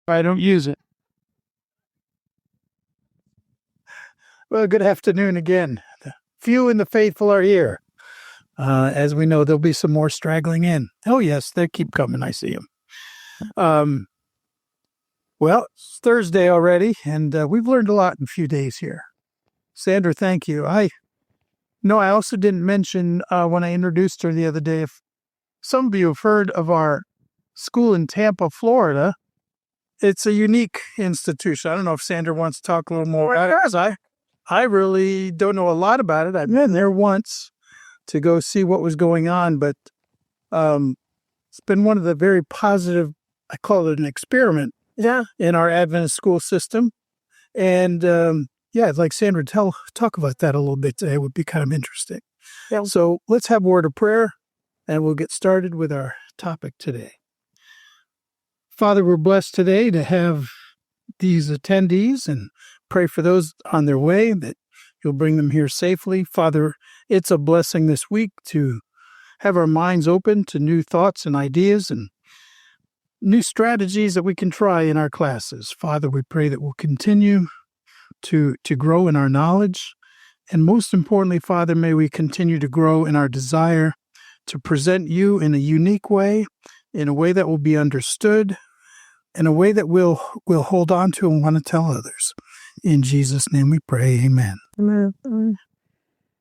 I don't use it. Well, good afternoon again. The few and the faithful are here. As we know, there'll be some more straggling in. Oh, yes, they keep coming. I see them. Well, it's Thursday already, and we've learned a lot in a few days here. Sandra, thank you. I also didn't mention when I introduced her the other day, if some of you have heard of our school in Tampa, Florida. It's a unique institution. I don't know if Sandra wants to talk a little more about it. I really don't know a lot about it. I've been there once to go see what was going on, but it's been one of the very positive, I call it an experiment, in our Adventist school system. And I'd like Sandra to talk about that a little bit today. It would be kind of interesting. Yeah. So let's have a word of prayer, and we'll get started with our topic today. Father, we're blessed today to have these attendees and pray for those on their way that you'll bring them here safely. Father, it's a blessing this week to have our minds open to new thoughts and ideas and new strategies that we can try in our classes. Father, we pray that we'll continue to grow in our knowledge. And most importantly, Father, may we continue to grow in our desire to present you in a unique way, in a way that will be understood, in a way that we'll hold on to and want to tell others. In Jesus' name we pray, amen. Amen.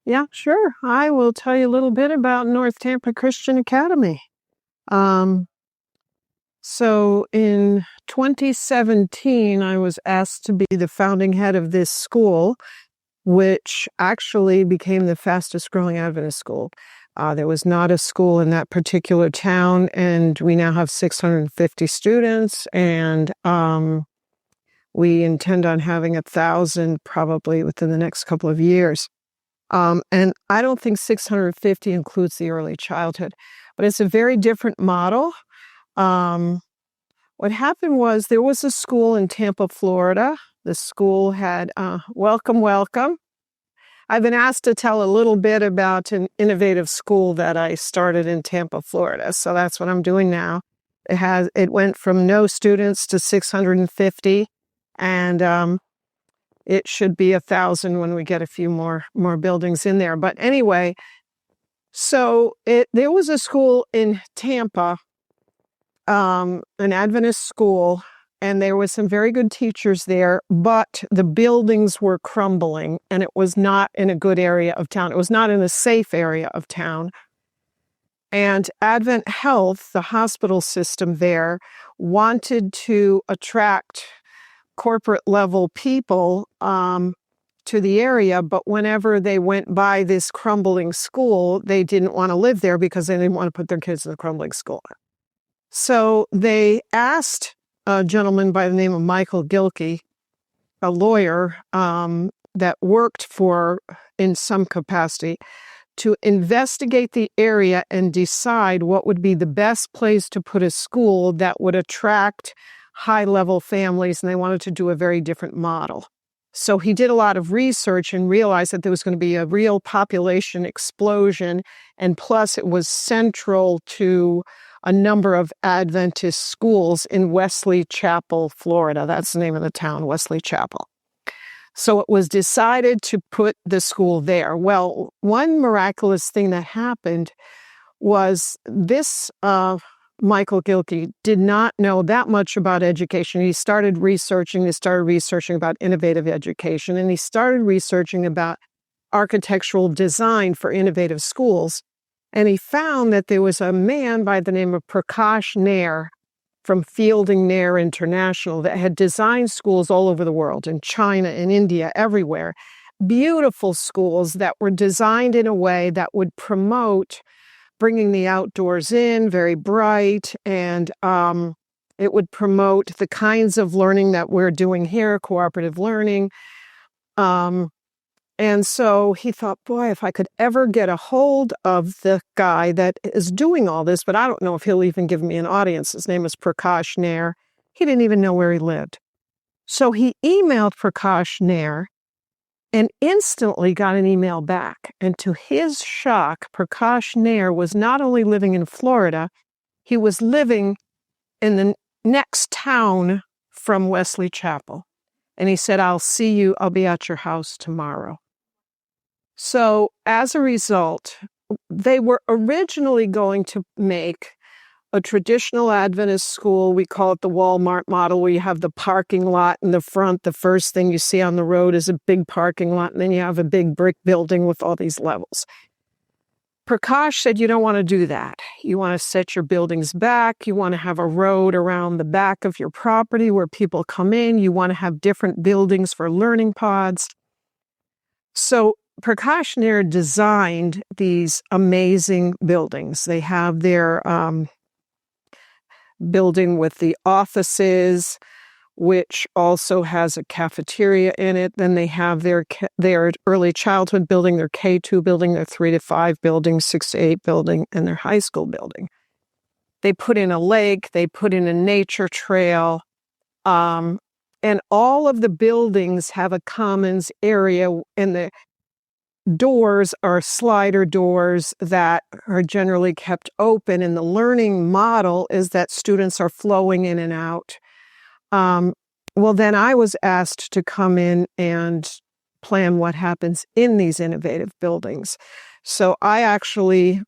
Yeah, sure. I will tell you a little bit about North Tampa Christian Academy. So in 2017, I was asked to be the founding head of this school, which actually became the fastest growing Adventist school. There was not a school in that particular town, and we now have 650 students, and we intend on having 1,000 probably within the next couple of years. And I don't think 650 includes the early childhood, but it's a very different model. What happened was there was a school in Tampa, Florida. The school had, welcome. I've been asked to tell a little bit about an innovative school that I started in Tampa, Florida. So that's what I'm doing now. It went from no students to 650, and it should be 1,000 when we get a few more buildings in there. But anyway, so there was a school in Tampa, an Adventist school, and there was some very good teachers there, but the buildings were crumbling, and it was not in a good area of town. It was not in a safe area of town. And Advent Health, the hospital system there, wanted to attract corporate level people to the area, but whenever they went by this crumbling school, they didn't want to live there because they didn't want to put their kids in the crumbling school. So they asked a gentleman by the name of Michael Gilkey, a lawyer that worked in some capacity, to investigate the area and decide what would be the best place to put a school that would attract high-level families, and they wanted to do a very different model. So he did a lot of research and realized that there was going to be a real population explosion, and plus it was central to a number of Adventist schools in Wesley Chapel, Florida. That's the name of the town, Wesley Chapel. So it was decided to put the school there. Well, one miraculous thing that happened was this Michael Gilkey did not know that much about education. He started researching about innovative education, and he started researching about architectural design for innovative schools. And he found that there was a man by the name of Prakash Nair from Fielding Nair International that had designed schools all over the world, in China, in India, everywhere. Beautiful schools that were designed in a way that would promote bringing the outdoors in, very bright, and it would promote the kinds of learning that we're doing here, cooperative learning. And so he thought, boy, if I could ever get a hold of the guy that is doing all this, but I don't know if he'll even give me an audience. His name is Prakash Nair. He didn't even know where he lived. So he emailed Prakash Nair and instantly got an email back. And to his shock, Prakash Nair was not only living in Florida, he was living in the next town from Wesley Chapel. And he said, I'll be at your house tomorrow. So as a result, they were originally going to make a traditional Adventist school. We call it the Walmart model, where you have the parking lot in the front. The first thing you see on the road is a big parking lot, and then you have a big brick building with all these levels. Prakash said, you don't want to do that. You want to set your buildings back. You want to have a road around the back of your property where people come in. You want to have different buildings for learning pods. So Prakash Nair designed these amazing buildings. They have their building with the offices, which also has a cafeteria in it. Then they have their early childhood building, their K2 building, their 3 to 5 building, 6 to 8 building, and their high school building. They put in a lake, they put in a nature trail, and all of the buildings have a commons area, and the doors are slider doors that are generally kept open. And the learning model is that students are flowing in and out. Well, then I was asked to come in and plan what happens in these innovative buildings. So I actually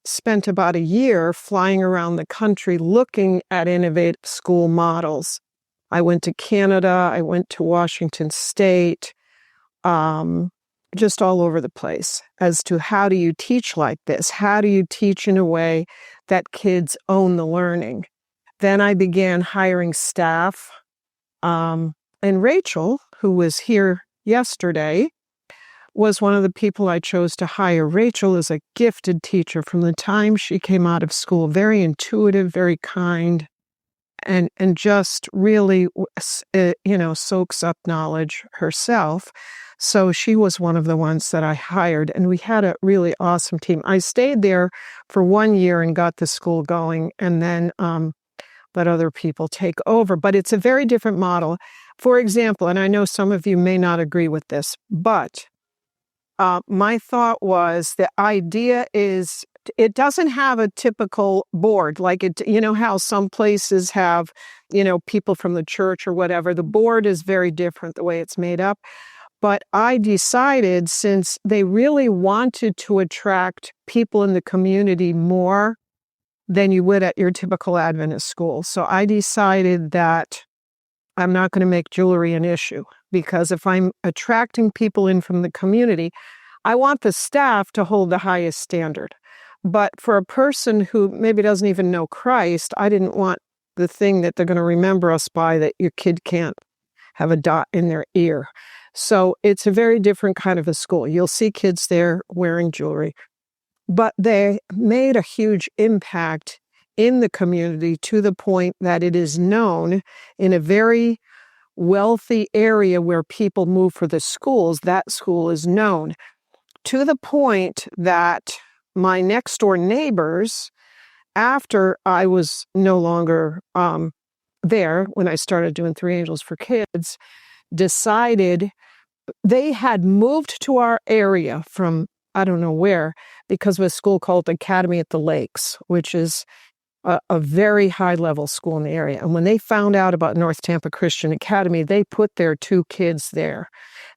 spent about a year flying around the country looking at innovative school models. I went to Canada, I went to Washington State, just all over the place as to how do you teach like this? How do you teach in a way that kids own the learning? Then I began hiring staff. And Rachel, who was here yesterday, was one of the people I chose to hire. Rachel is a gifted teacher from the time she came out of school, very intuitive, very kind, and just really, soaks up knowledge herself. So she was one of the ones that I hired, and we had a really awesome team. I stayed there for 1 year and got the school going, and then let other people take over. But it's a very different model. For example, and I know some of you may not agree with this, but my thought was the idea is it doesn't have a typical board like it, how some places have, people from the church or whatever. The board is very different the way it's made up. But I decided, since they really wanted to attract people in the community more than you would at your typical Adventist school. So I decided that I'm not going to make jewelry an issue, because if I'm attracting people in from the community, I want the staff to hold the highest standard. But for a person who maybe doesn't even know Christ, I didn't want the thing that they're going to remember us by, that your kid can't have a dot in their ear. So it's a very different kind of a school. You'll see kids there wearing jewelry. But they made a huge impact in the community to the point that it is known in a very wealthy area where people move for the schools. That school is known to the point that my next door neighbors, after I was no longer there, when I started doing Three Angels for Kids, decided they had moved to our area from I don't know where, because of a school called Academy at the Lakes, which is a very high-level school in the area. And when they found out about North Tampa Christian Academy, they put their 2 kids there.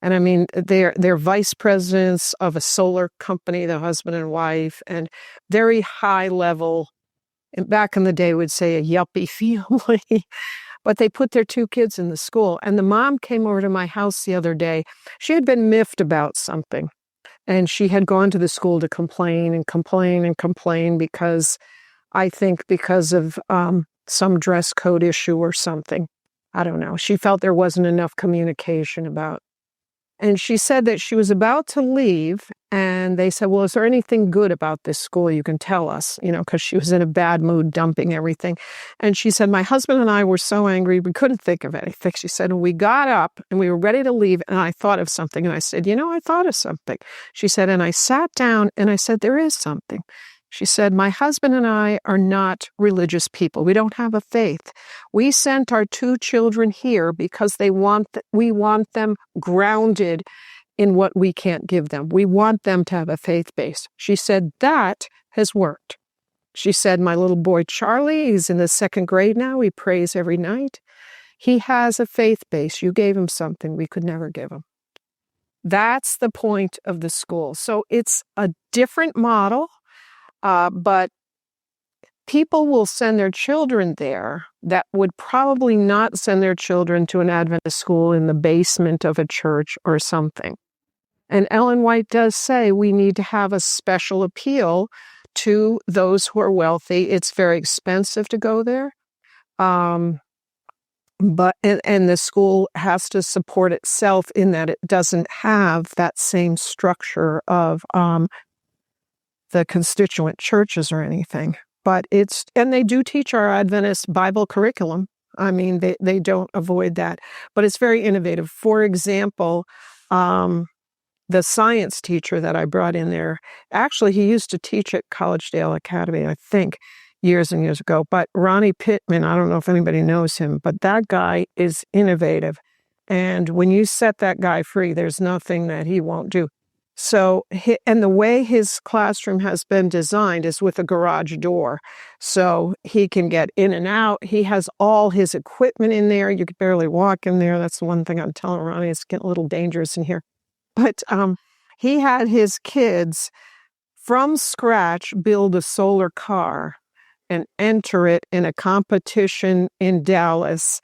And I mean, they're vice presidents of a solar company, the husband and wife, and very high-level, and back in the day would say a yuppie family. But they put their 2 kids in the school. And the mom came over to my house the other day. She had been miffed about something. And she had gone to the school to complain because I think because of some dress code issue or something. I don't know. She felt there wasn't enough communication about. And she said that she was about to leave, and they said, well, is there anything good about this school you can tell us? Because she was in a bad mood, dumping everything. And she said, my husband and I were so angry, we couldn't think of anything. She said, we got up and we were ready to leave, and I thought of something. And I said, I thought of something. She said, and I sat down and I said, there is something. She said, my husband and I are not religious people. We don't have a faith. We sent our 2 children here because we want them grounded in what we can't give them. We want them to have a faith base. She said, that has worked. She said, my little boy, Charlie, he's in the 2nd grade now. He prays every night. He has a faith base. You gave him something we could never give him. That's the point of the school. So it's a different model, but people will send their children there that would probably not send their children to an Adventist school in the basement of a church or something. And Ellen White does say we need to have a special appeal to those who are wealthy. It's very expensive to go there. But the school has to support itself in that it doesn't have that same structure of the constituent churches or anything. But and they do teach our Adventist Bible curriculum. I mean, they don't avoid that, but it's very innovative. For example, the science teacher that I brought in there, actually, he used to teach at Collegedale Academy, I think, years and years ago. But Ronnie Pittman, I don't know if anybody knows him, but that guy is innovative. And when you set that guy free, there's nothing that he won't do. So, and the way his classroom has been designed is with a garage door. So he can get in and out. He has all his equipment in there. You could barely walk in there. That's the one thing I'm telling Ronnie. It's getting a little dangerous in here. But he had his kids from scratch build a solar car and enter it in a competition in Dallas.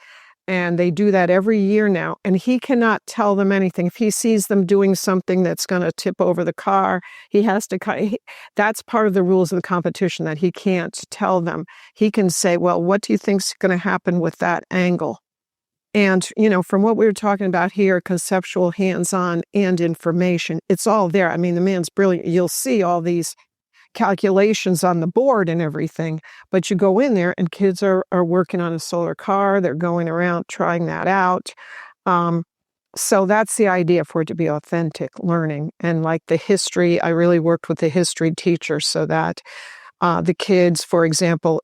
And they do that every year now. And he cannot tell them anything. If he sees them doing something that's going to tip over the car, he has to that's part of the rules of the competition, that he can't tell them. He can say, well, what do you think's going to happen with that angle? And, from what we were talking about here, conceptual, hands-on, and information, it's all there. I mean, the man's brilliant. You'll see all these calculations on the board and everything, but you go in there and kids are working on a solar car. They're going around trying that out. So that's the idea, for it to be authentic learning. And like the history, I really worked with the history teacher so that the kids, for example,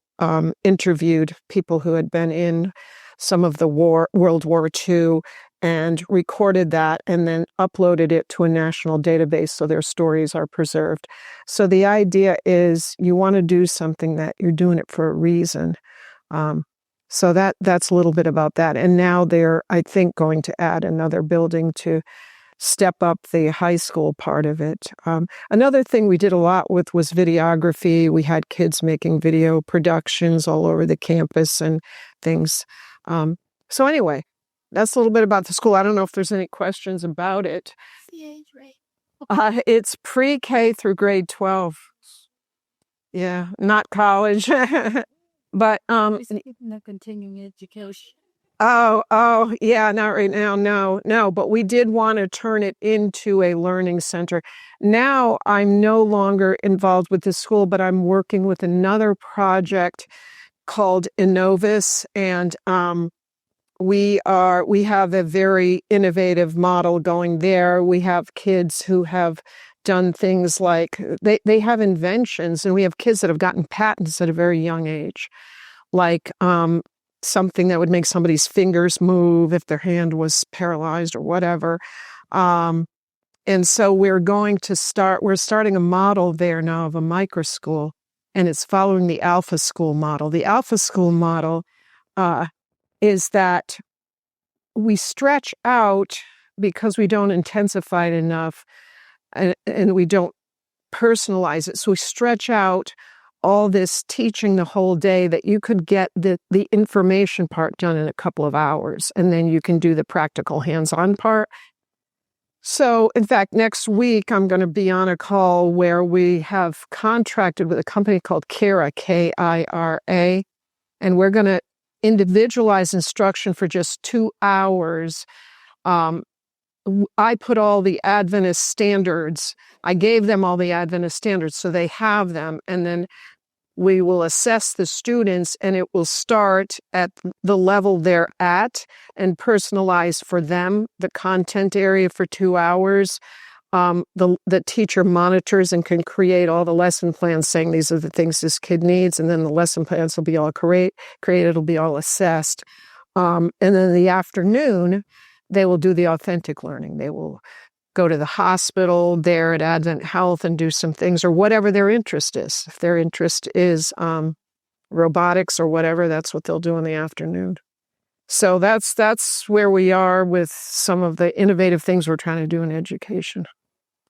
interviewed people who had been in some of the World War II and recorded that and then uploaded it to a national database so their stories are preserved. So the idea is you want to do something that you're doing it for a reason. So that's a little bit about that. And now they're, I think, going to add another building to step up the high school part of it. Another thing we did a lot with was videography. We had kids making video productions all over the campus and things. So anyway, that's a little bit about the school. I don't know if there's any questions about it. It's pre-K through grade 12. Yeah, not college. But the continuing education. Oh, yeah, not right now. No, but we did want to turn it into a learning center. Now I'm no longer involved with the school, but I'm working with another project called Innovis, and we have a very innovative model going there. We have kids who have done things like they have inventions, and we have kids that have gotten patents at a very young age, like something that would make somebody's fingers move if their hand was paralyzed or whatever. And so we're starting a model there now of a micro school, and it's following the Alpha School model. The Alpha School model is that we stretch out because we don't intensify it enough, and we don't personalize it. So we stretch out all this teaching the whole day that you could get the information part done in a couple of hours, and then you can do the practical hands-on part. So, in fact, next week I'm going to be on a call where we have contracted with a company called Kira, Kira, and we're going to individualize instruction for just 2 hours. I put all the Adventist standards. I gave them all the Adventist standards so they have them, and then we will assess the students, and it will start at the level they're at and personalize for them the content area for 2 hours. The teacher monitors and can create all the lesson plans saying these are the things this kid needs, and then the lesson plans will be all created, it'll be all assessed. And then in the afternoon, they will do the authentic learning. They will go to the hospital there at Advent Health and do some things, or whatever their interest is. If their interest is robotics or whatever, that's what they'll do in the afternoon. So that's where we are with some of the innovative things we're trying to do in education.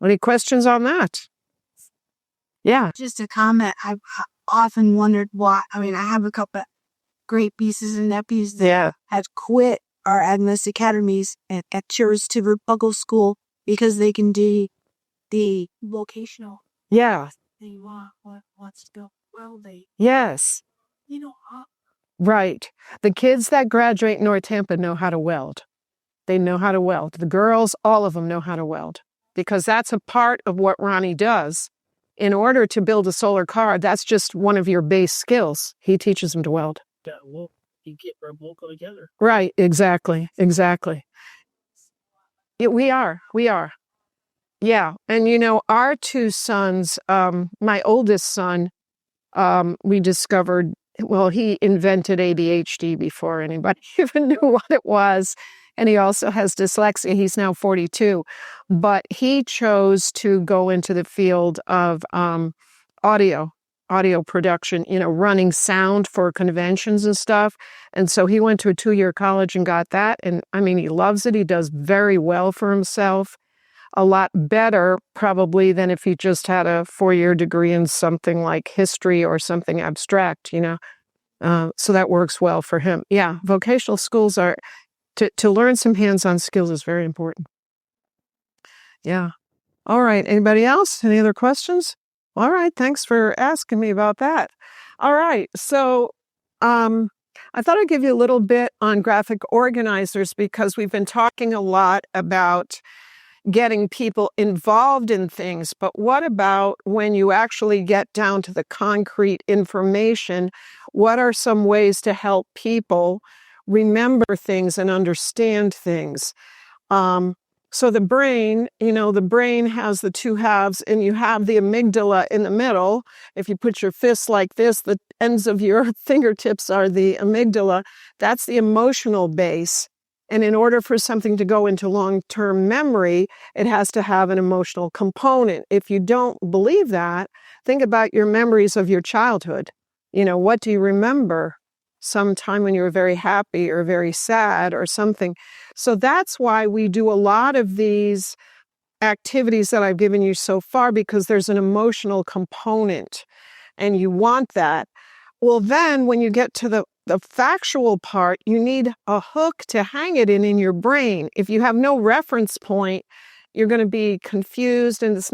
Any questions on that? Yeah. Just a comment. I've often wondered why. I mean, I have a couple of great nieces and nephews that have quit our Adventist academies and chose to Buckle School because they can do the vocational. Yeah. They wants to go. Well, Yes. Right. The kids that graduate North Tampa know how to weld. They know how to weld. The girls, all of them know how to weld because that's a part of what Ronnie does. In order to build a solar car, that's just one of your base skills. He teaches them to weld. Yeah, well, you get our vocal together. Right. Exactly. We are. Yeah. And our two sons, my oldest son, we discovered, well, he invented ADHD before anybody even knew what it was. And he also has dyslexia. He's now 42. But he chose to go into the field of audio production, running sound for conventions and stuff. And so he went to a 2-year college and got that. And I mean, he loves it. He does very well for himself. A lot better probably than if he just had a 4-year degree in something like history or something abstract, so that works well for him. Yeah, vocational schools are, to learn some hands-on skills is very important. Yeah. All right. Anybody else? Any other questions? All right. Thanks for asking me about that. All right. So I thought I'd give you a little bit on graphic organizers because we've been talking a lot about getting people involved in things, but what about when you actually get down to the concrete information? What are some ways to help people remember things and understand things? So the brain, the brain has the two halves, and you have the amygdala in the middle. If you put your fists like this, the ends of your fingertips are the amygdala. That's the emotional base. And in order for something to go into long-term memory, it has to have an emotional component. If you don't believe that, think about your memories of your childhood. What do you remember? Sometime when you were very happy or very sad or something. So that's why we do a lot of these activities that I've given you so far, because there's an emotional component and you want that. Well, then when you get to the factual part, you need a hook to hang it in your brain. If you have no reference point, you're going to be confused and it's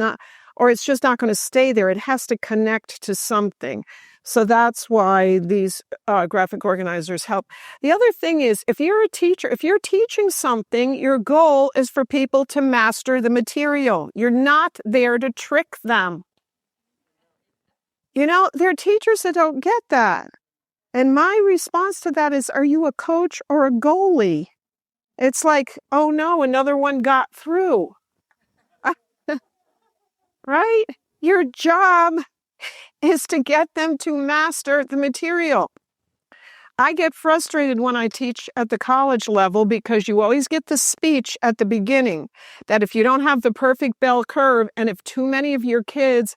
just not going to stay there. It has to connect to something. So that's why these graphic organizers help. The other thing is, if you're a teacher, if you're teaching something, your goal is for people to master the material. You're not there to trick them. There are teachers that don't get that. And my response to that is, are you a coach or a goalie? It's like, oh no, another one got through. Right? Your job is to get them to master the material. I get frustrated when I teach at the college level because you always get the speech at the beginning that if you don't have the perfect bell curve and if too many of your kids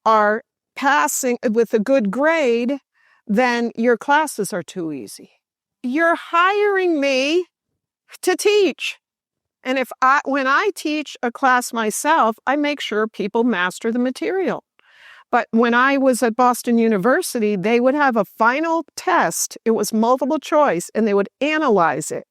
are passing with a good grade, then your classes are too easy. You're hiring me to teach. And when I teach a class myself, I make sure people master the material. But when I was at Boston University, they would have a final test. It was multiple choice, and they would analyze it.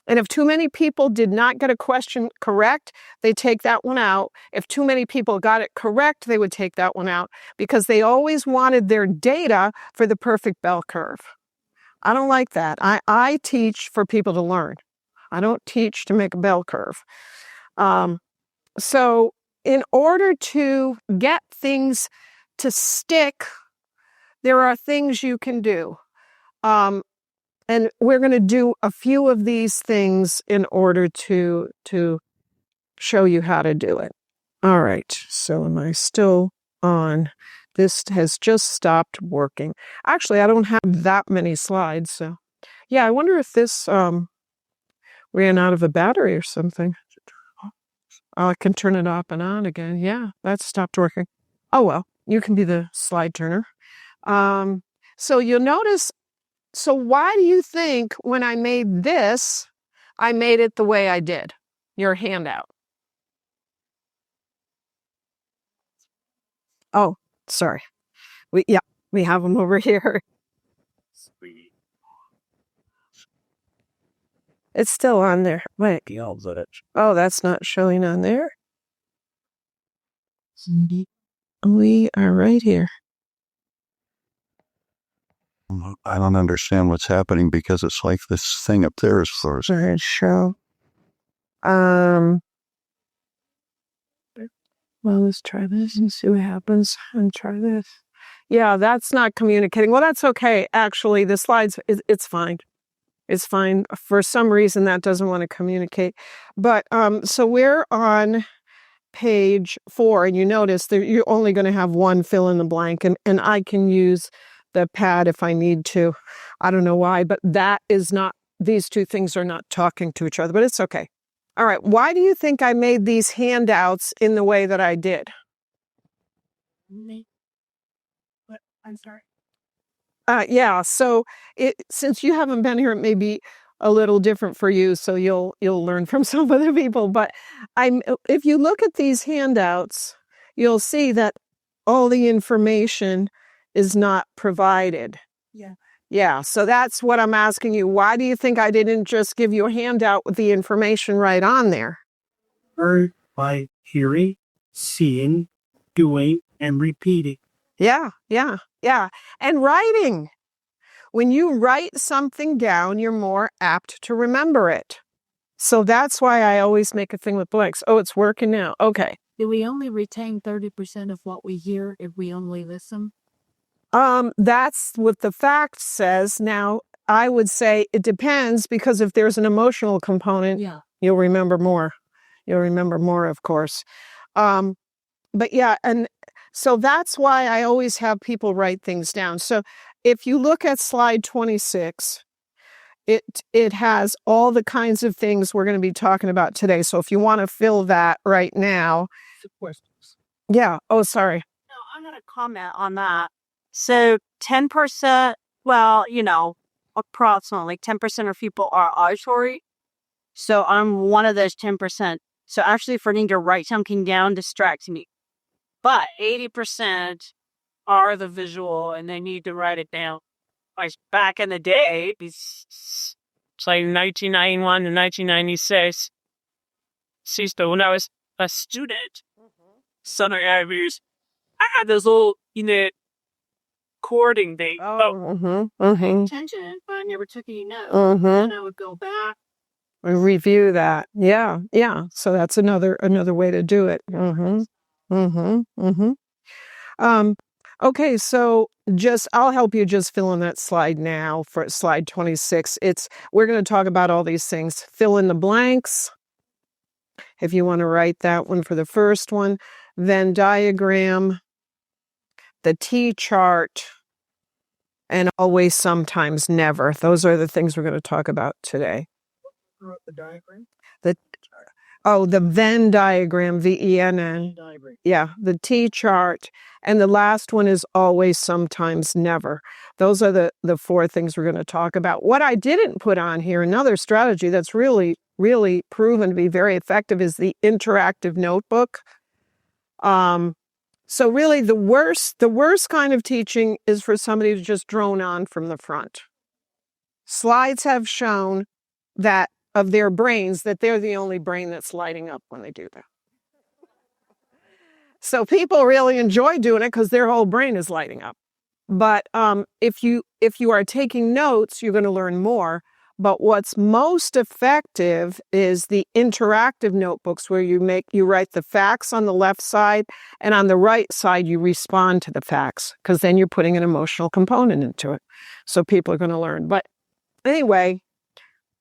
And if too many people did not get a question correct, they'd take that one out. If too many people got it correct, they would take that one out because they always wanted their data for the perfect bell curve. I don't like that. I teach for people to learn. I don't teach to make a bell curve. So in order to get things to stick, there are things you can do. And we're going to do a few of these things in order to show you how to do it. All right. So am I still on? This has just stopped working. Actually, I don't have that many slides. So yeah, I wonder if this ran out of a battery or something. I can turn it off and on again. Yeah, that stopped working. Oh, well, you can be the slide turner. So you'll notice So why do you think when I made this, I made it the way I did? Your handout. Oh, sorry. We have them over here. Sweet. It's still on there. Wait. Oh, that's not showing on there. We are right here. I don't understand what's happening because it's like this thing up there is frozen. Sorry, show. Well, let's try this and see what happens. And try this. Yeah, that's not communicating. Well, that's okay. Actually, the slides, it's fine. It's fine. For some reason, that doesn't want to communicate. But so we're on page 4, and you notice that you're only going to have one fill in the blank, and I can use the pad if I need to. I don't know why, but that is not, these two things are not talking to each other, but it's okay. All right. Why do you think I made these handouts in the way that I did? What? I'm sorry. Yeah. So since you haven't been here, it may be a little different for you. So you'll learn from some other people. But if you look at these handouts, you'll see that all the information is not provided. Yeah. Yeah. So that's what I'm asking you. Why do you think I didn't just give you a handout with the information right on there? Heard by hearing, seeing, doing, and repeating. Yeah. And writing. When you write something down, you're more apt to remember it. So that's why I always make a thing with blanks. Oh, it's working now. Okay. Do we only retain 30% of what we hear if we only listen? That's what the fact says. Now, I would say it depends, because if there's an emotional component, you'll remember more. You'll remember more, of course. But yeah, and so that's why I always have people write things down. So if you look at slide 26, it has all the kinds of things we're going to be talking about today. So if you want to fill that right now. Questions. Yeah. Oh, sorry. No, I'm going to comment on that. So 10%, well, approximately 10% of people are auditory. So I'm one of those 10%. So actually, for needing to write something down distracts me. But 80% are the visual, and they need to write it down. Like back in the day, it's like 1991 to 1996. So when I was a student, Southern Airways, I had this little, recording thing. Attention, but I never took any notes. And I would go back. Review that. Yeah. So that's another way to do it. Okay, so I'll help you just fill in that slide now for slide 26. We're going to talk about all these things. Fill in the blanks. If you want to write that one for the first one, Venn diagram, the T-chart, and always, sometimes, never. Those are the things we're going to talk about today. The diagram? The Venn diagram, VENN. Yeah, the T-chart. And the last one is always, sometimes, never. Those are the 4 things we're going to talk about. What I didn't put on here, another strategy that's really, really proven to be very effective, is the interactive notebook. So really the worst kind of teaching is for somebody to just drone on from the front. Slides have shown that of their brains, that they're the only brain that's lighting up when they do that. So people really enjoy doing it because their whole brain is lighting up. But if you are taking notes, you're going to learn more. But what's most effective is the interactive notebooks, where you write the facts on the left side, and on the right side you respond to the facts, because then you're putting an emotional component into it. So people are going to learn. But anyway,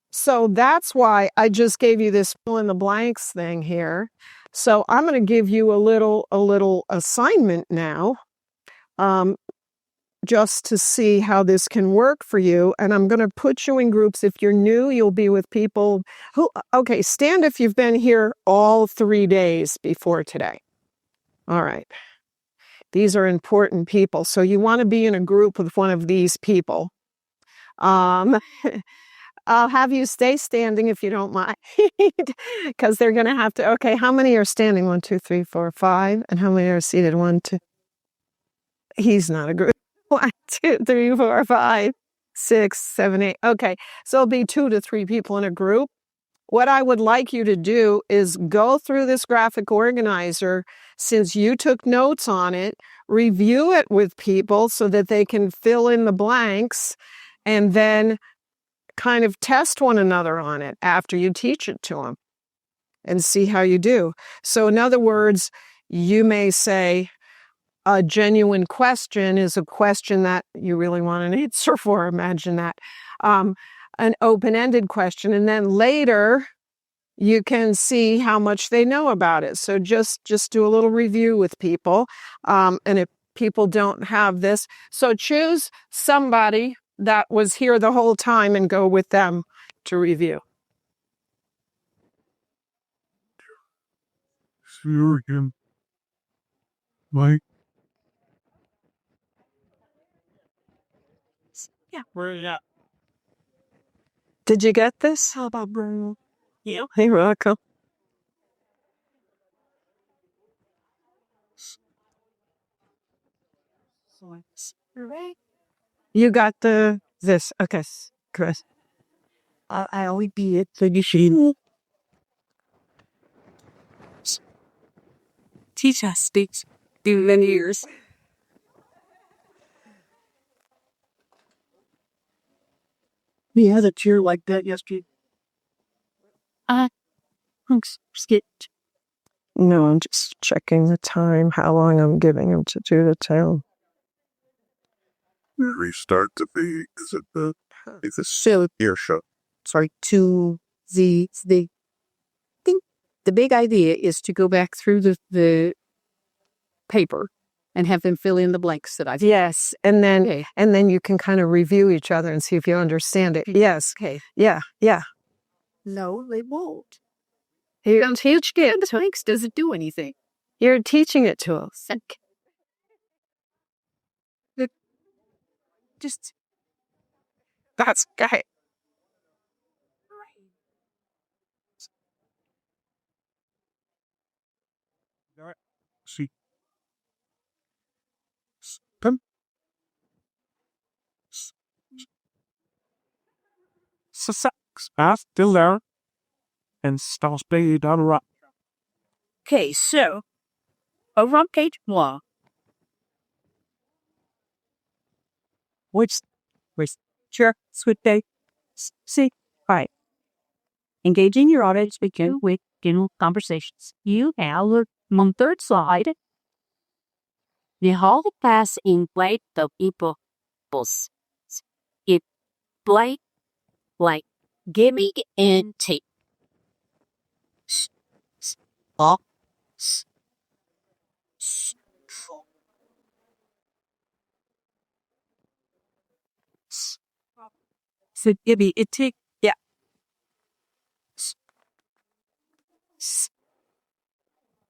so that's why I just gave you this fill in the blanks thing here. So I'm going to give you a little assignment now, just to see how this can work for you. And I'm going to put you in groups. If you're new, you'll be with people stand if you've been here all 3 days before today. All right. These are important people. So you want to be in a group with one of these people. Um, I'll have you stay standing if you don't mind, because they're going to have to. Okay, how many are standing? 1, 2, 3, 4, 5. And how many are seated? 1, 2. He's not a group. 1, 2, 3, 4, 5, 6, 7, 8. Okay, so it'll be 2 to 3 people in a group. What I would like you to do is go through this graphic organizer, since you took notes on it, review it with people so that they can fill in the blanks, and then kind of test one another on it after you teach it to them and see how you do. So in other words, you may say a genuine question is a question that you really want an answer for. Imagine that. An open-ended question. And then later you can see how much they know about it. So just do a little review with people. And if people don't have this, so choose somebody that was here the whole time and go with them to review. Sure, Jim. Mike. Yeah. Where you at? Did you get this? How about Bruno? Yeah. Hey, welcome. You got this. Okay, Chris. I'll be it finishing. Teach us speaks through many years. We had a chair like that yesterday. Skit. No, I'm just checking the time, how long I'm giving him to do the tale. Restart the feed. Is it the So, earshot? sorry, to the think the big idea is to go back through the paper and have them fill in the blanks that I've. Yes, and then Okay. and then you can kind of review each other and see if you understand it. Yes. Okay. Yeah. No, they won't. You don't teach kids. Blanks doesn't do anything. You're teaching it to us. Just That's okay. See. Come. Still there. And start playing down the rock. Okay, so over on page 1, which sure sweet day. See, right. Engaging your audience begin with general conversations. You have on third slide. The whole class invite the people. It like giving and take. so Gibby, it take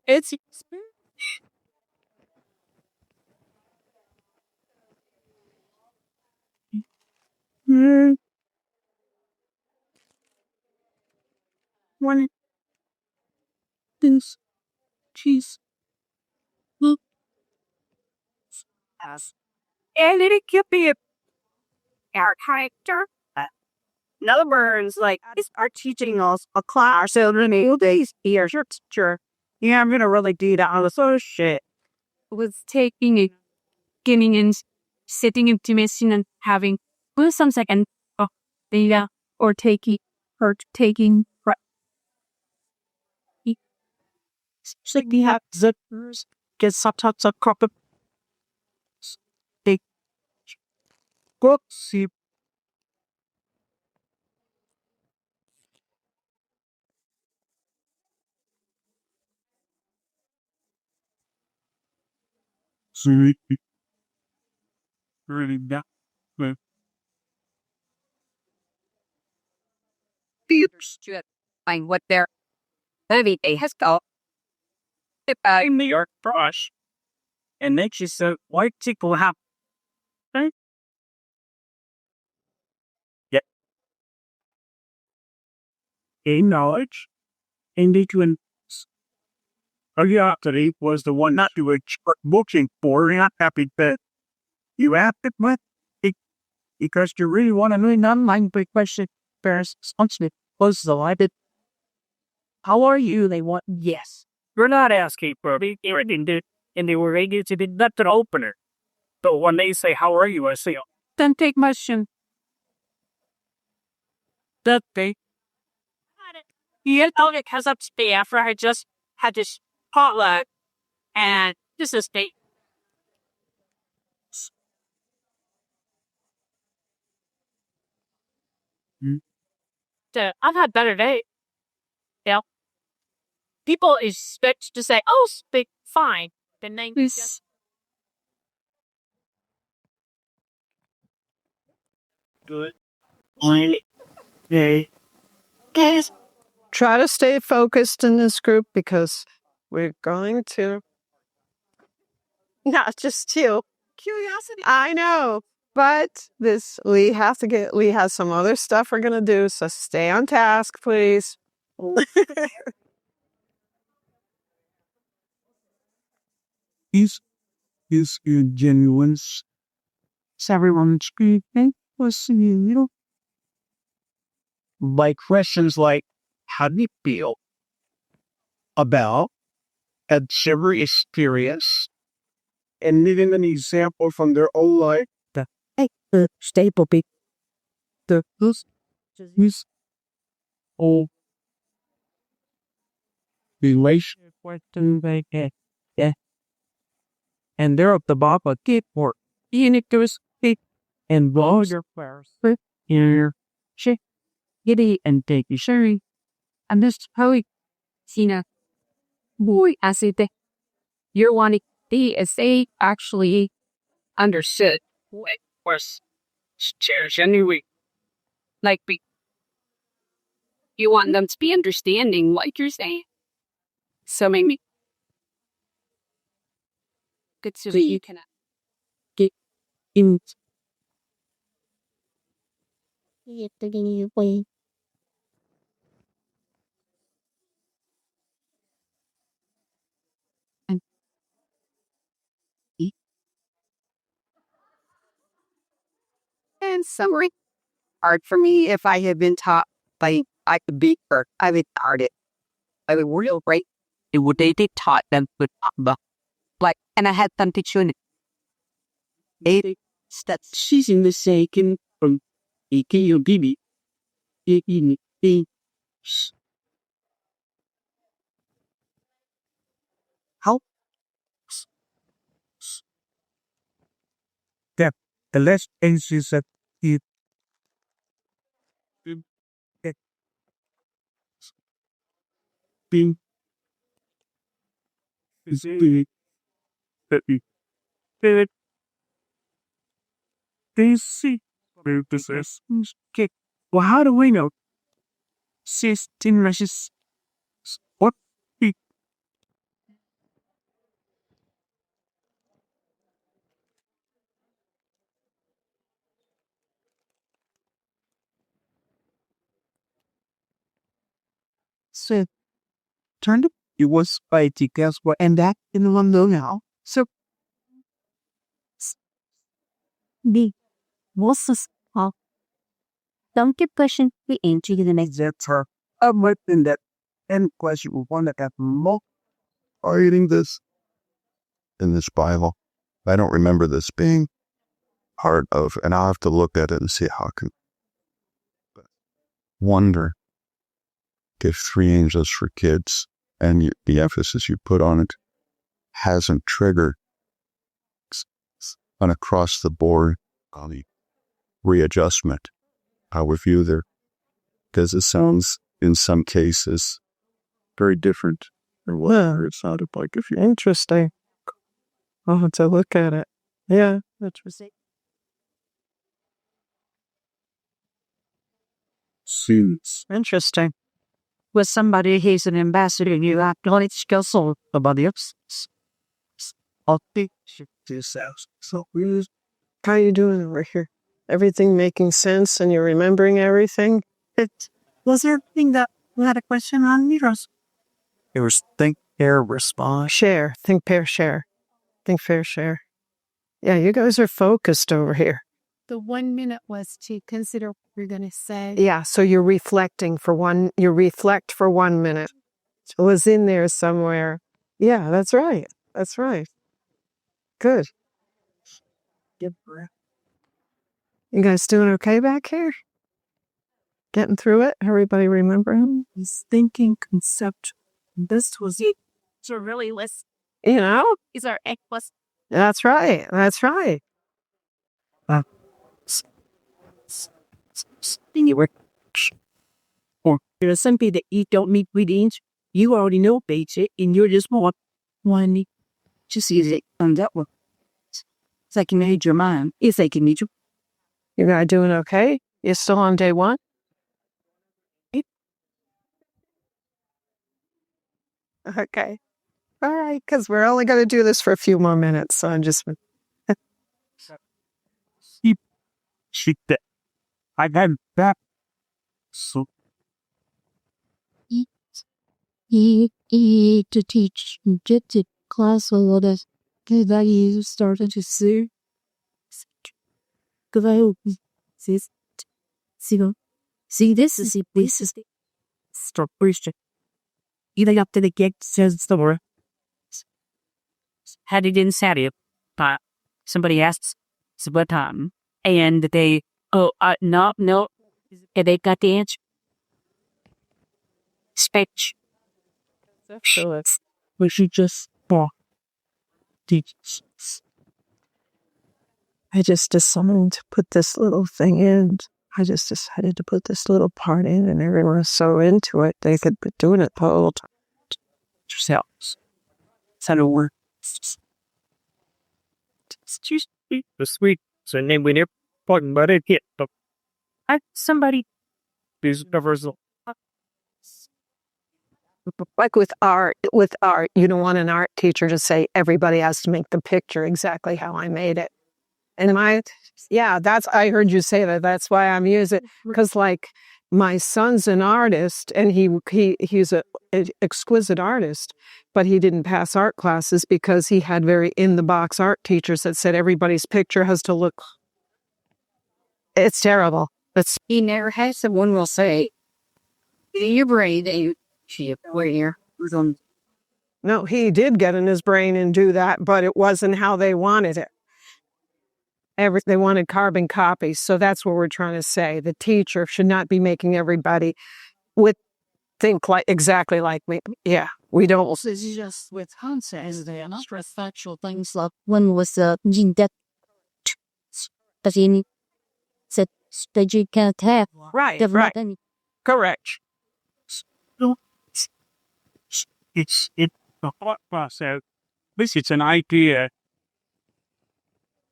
It's one this cheese. And it could be our character. In other words, like, these are teaching us a class. So the days here, your teacher, yeah, I'm going to really do that on the sort of shit. Was taking it, getting in, sitting intimacy and having some second data or taking right. So we have zippers, get subtypes of crop. Big books, See. Really that. Find what their every day has got. in New York brush. And then she said, white people have gain knowledge, and they can. Curiosity was the one not to expert looking for. You're not happy that you asked it, but because you really want to know an online big question. Parents, was the light. How are you? They want yes. We're not asking for anything, and they were able to be nothing opener. But when they say, how are you? I say, then take my question. That they. You know, because I'm staff, I just had this potluck, and this is the. So I've had better days. Yeah. People expect to say, "Oh, speak fine," then they just. Good. Hey. Guys, Try to stay focused in this group because we're going to. Not just you. curiosity. I know. But we has some other stuff we're going to do. So stay on task, please. Is genuine. Everyone speaking was like questions like, how do you feel about a similar experience and needing an example from their own life? The stable big the who's all relationship question they yeah. And they're up the bar but get work. It goes and blow your flowers. Here she giddy and take you sherry. And this poet Sina boy as it you're wanting the essay actually understood what was cherish anyway. Like you want them to be understanding what you're saying. So maybe good so that you can get in. And summary hard for me if I had been taught by I could be or I would start it. I would real great. It would they taught them with like and I had them teaching it. That's she's in the second from AKUBB. How? Yeah, the last thing she said it being is the that we did they see this is okay. Well, how do we know? System rushes what we so turned up. It was by the girls were and that in London now. So the what's this? Don't keep pushing the into the next chapter. I'm waiting that end question we want to have more. Are you reading this in this Bible? I don't remember this being part of, and I'll have to look at it and see how I can wonder if 3 angels for kids and the emphasis you put on it hasn't triggered an across the board readjustment how we view there, because it sounds in some cases very different than what it sounded like if you Interesting. I'll have to look at it. Yeah, that's seems. interesting. With somebody who's an ambassador, you have knowledge, skills, or somebody else. I'll think this out. So we How are you doing over here? Everything making sense and you're remembering everything? it was everything that We had a question on mirrors. It was think, pair, respond. Share. Think, pair, share. Think, pair, share. Yeah, you guys are focused over here. The 1 minute was to consider what you're going to say. Yeah, so you reflect for 1 minute. It was in there somewhere. Yeah, that's right. That's right. Good. You guys doing okay back here? Getting through it? Everybody remembering? He's thinking concept. This was it. So really, let's, You know? is our egg plus. That's right. That's right. Or there's something that you don't meet with inch. You already know basic, and you're just more one. Just use it on that one. It's like you made your mind. It's like you need you. You guys doing okay? You still on day 1? Okay. All right, because we're only going to do this for a few more minutes, so I'm just... Shit that. I got that. So To teach Egyptian class a lot of good values started to see. See, this is the start question. Either up to the gig says store. Had it in Saturday, but somebody asks what time, and they no, and they got the answer. Speech. We should just teach. I just decided to put this little thing in. I just decided to put this little part in, and everyone was so into it, they could be doing it the whole time. Yourselves. Sandra Doran. It's just the sweet. So then we never talking about it yet, but somebody is covers. Like with art, you don't want an art teacher to say everybody has to make the picture exactly how I made it. And I heard you say that. That's why I'm using it. Because like my son's an artist, and he's an exquisite artist, but he didn't pass art classes because he had very in-the-box art teachers that said everybody's picture has to look... It's terrible. He never had someone will say, in your brain, that you should wear here. No, he did get in his brain and do that, but it wasn't how they wanted it. They wanted carbon copies, so that's what we're trying to say. The teacher should not be making everybody think like exactly like me. Yeah, we don't. This is just with concepts, they are not stress factual things like one was in that, but in said that you can't have Right. Correct. It's a thought process. This is an idea.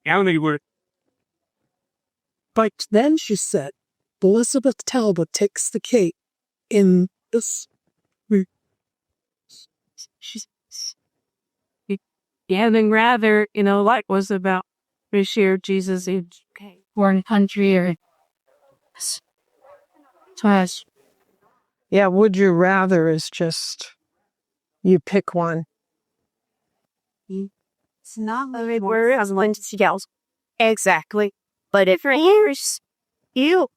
Only were. But then she said, Elizabeth Talbot takes the cake in this. Having rather, like was about we share Jesus in foreign country or twice. Yeah, would you rather is just you pick one. It's not Where else one else? Exactly. But if you're here's you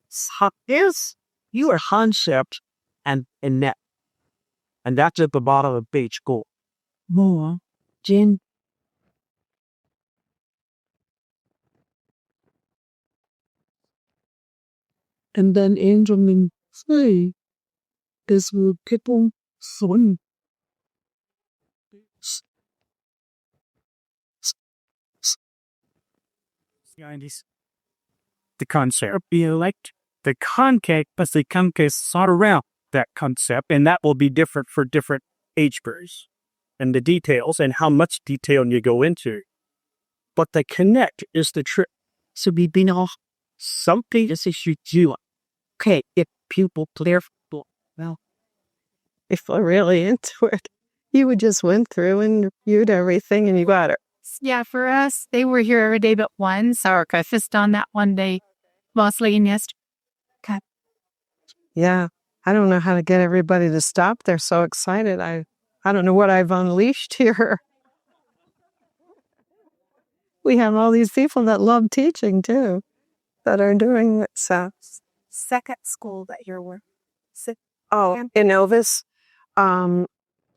are concept and net. And that's at the bottom of page 4. More. Jen. And then Angelin say is will people swing. The concept be elect the concave, but the concave sort around that concept, and that will be different for different age groups and the details and how much detail you go into. But the connect is the trick. So we been off something is issue you. Okay, if people clear, well, If we're really into it, you would just went through and reviewed everything, and you got it. Yeah, for us, they were here every day but one. So our just on that one day, mostly in yesterday. Yeah. I don't know how to get everybody to stop. They're so excited. I don't know what I've unleashed here. We have all these people that love teaching too, that are doing it. So, Second school that you're with. Innovis.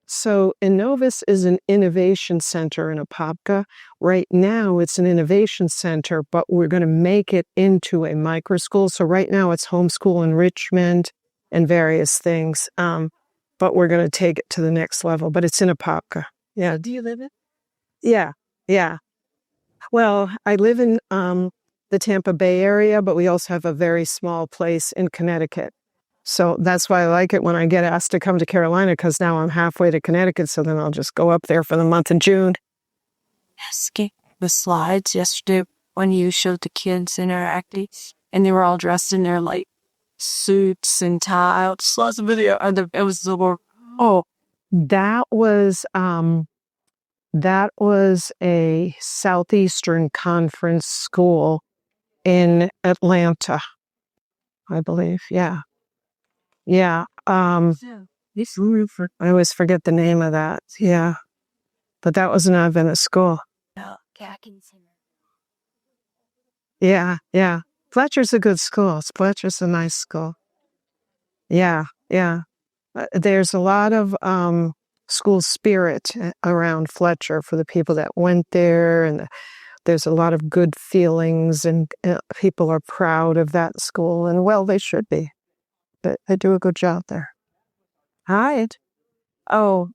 So Innovis is an innovation center in Apopka. Right now it's an innovation center, but we're going to make it into a micro school. So right now it's homeschool enrichment and various things. But we're going to take it to the next level, but it's in Apopka. Yeah. Do you live in? Yeah. Yeah. Well, I live in the Tampa Bay area, but we also have a very small place in Connecticut. So that's why I like it when I get asked to come to Carolina, because now I'm halfway to Connecticut. So then I'll just go up there for the month of June. Asking the slides yesterday when you showed the kids interacting, and they were all dressed in their like suits and ties. Lots of video. It was the Lord. Oh, that was a Southeastern Conference school in Atlanta, I believe. Yeah. Yeah. I always forget the name of that. Yeah. But that was an Adventist school. Yeah. Yeah. Fletcher's a good school. Fletcher's a nice school. Yeah. Yeah. There's a lot of school spirit around Fletcher for the people that went there, and there's a lot of good feelings, and people are proud of that school, and well, they should be. But they do a good job there. Hi. Oh,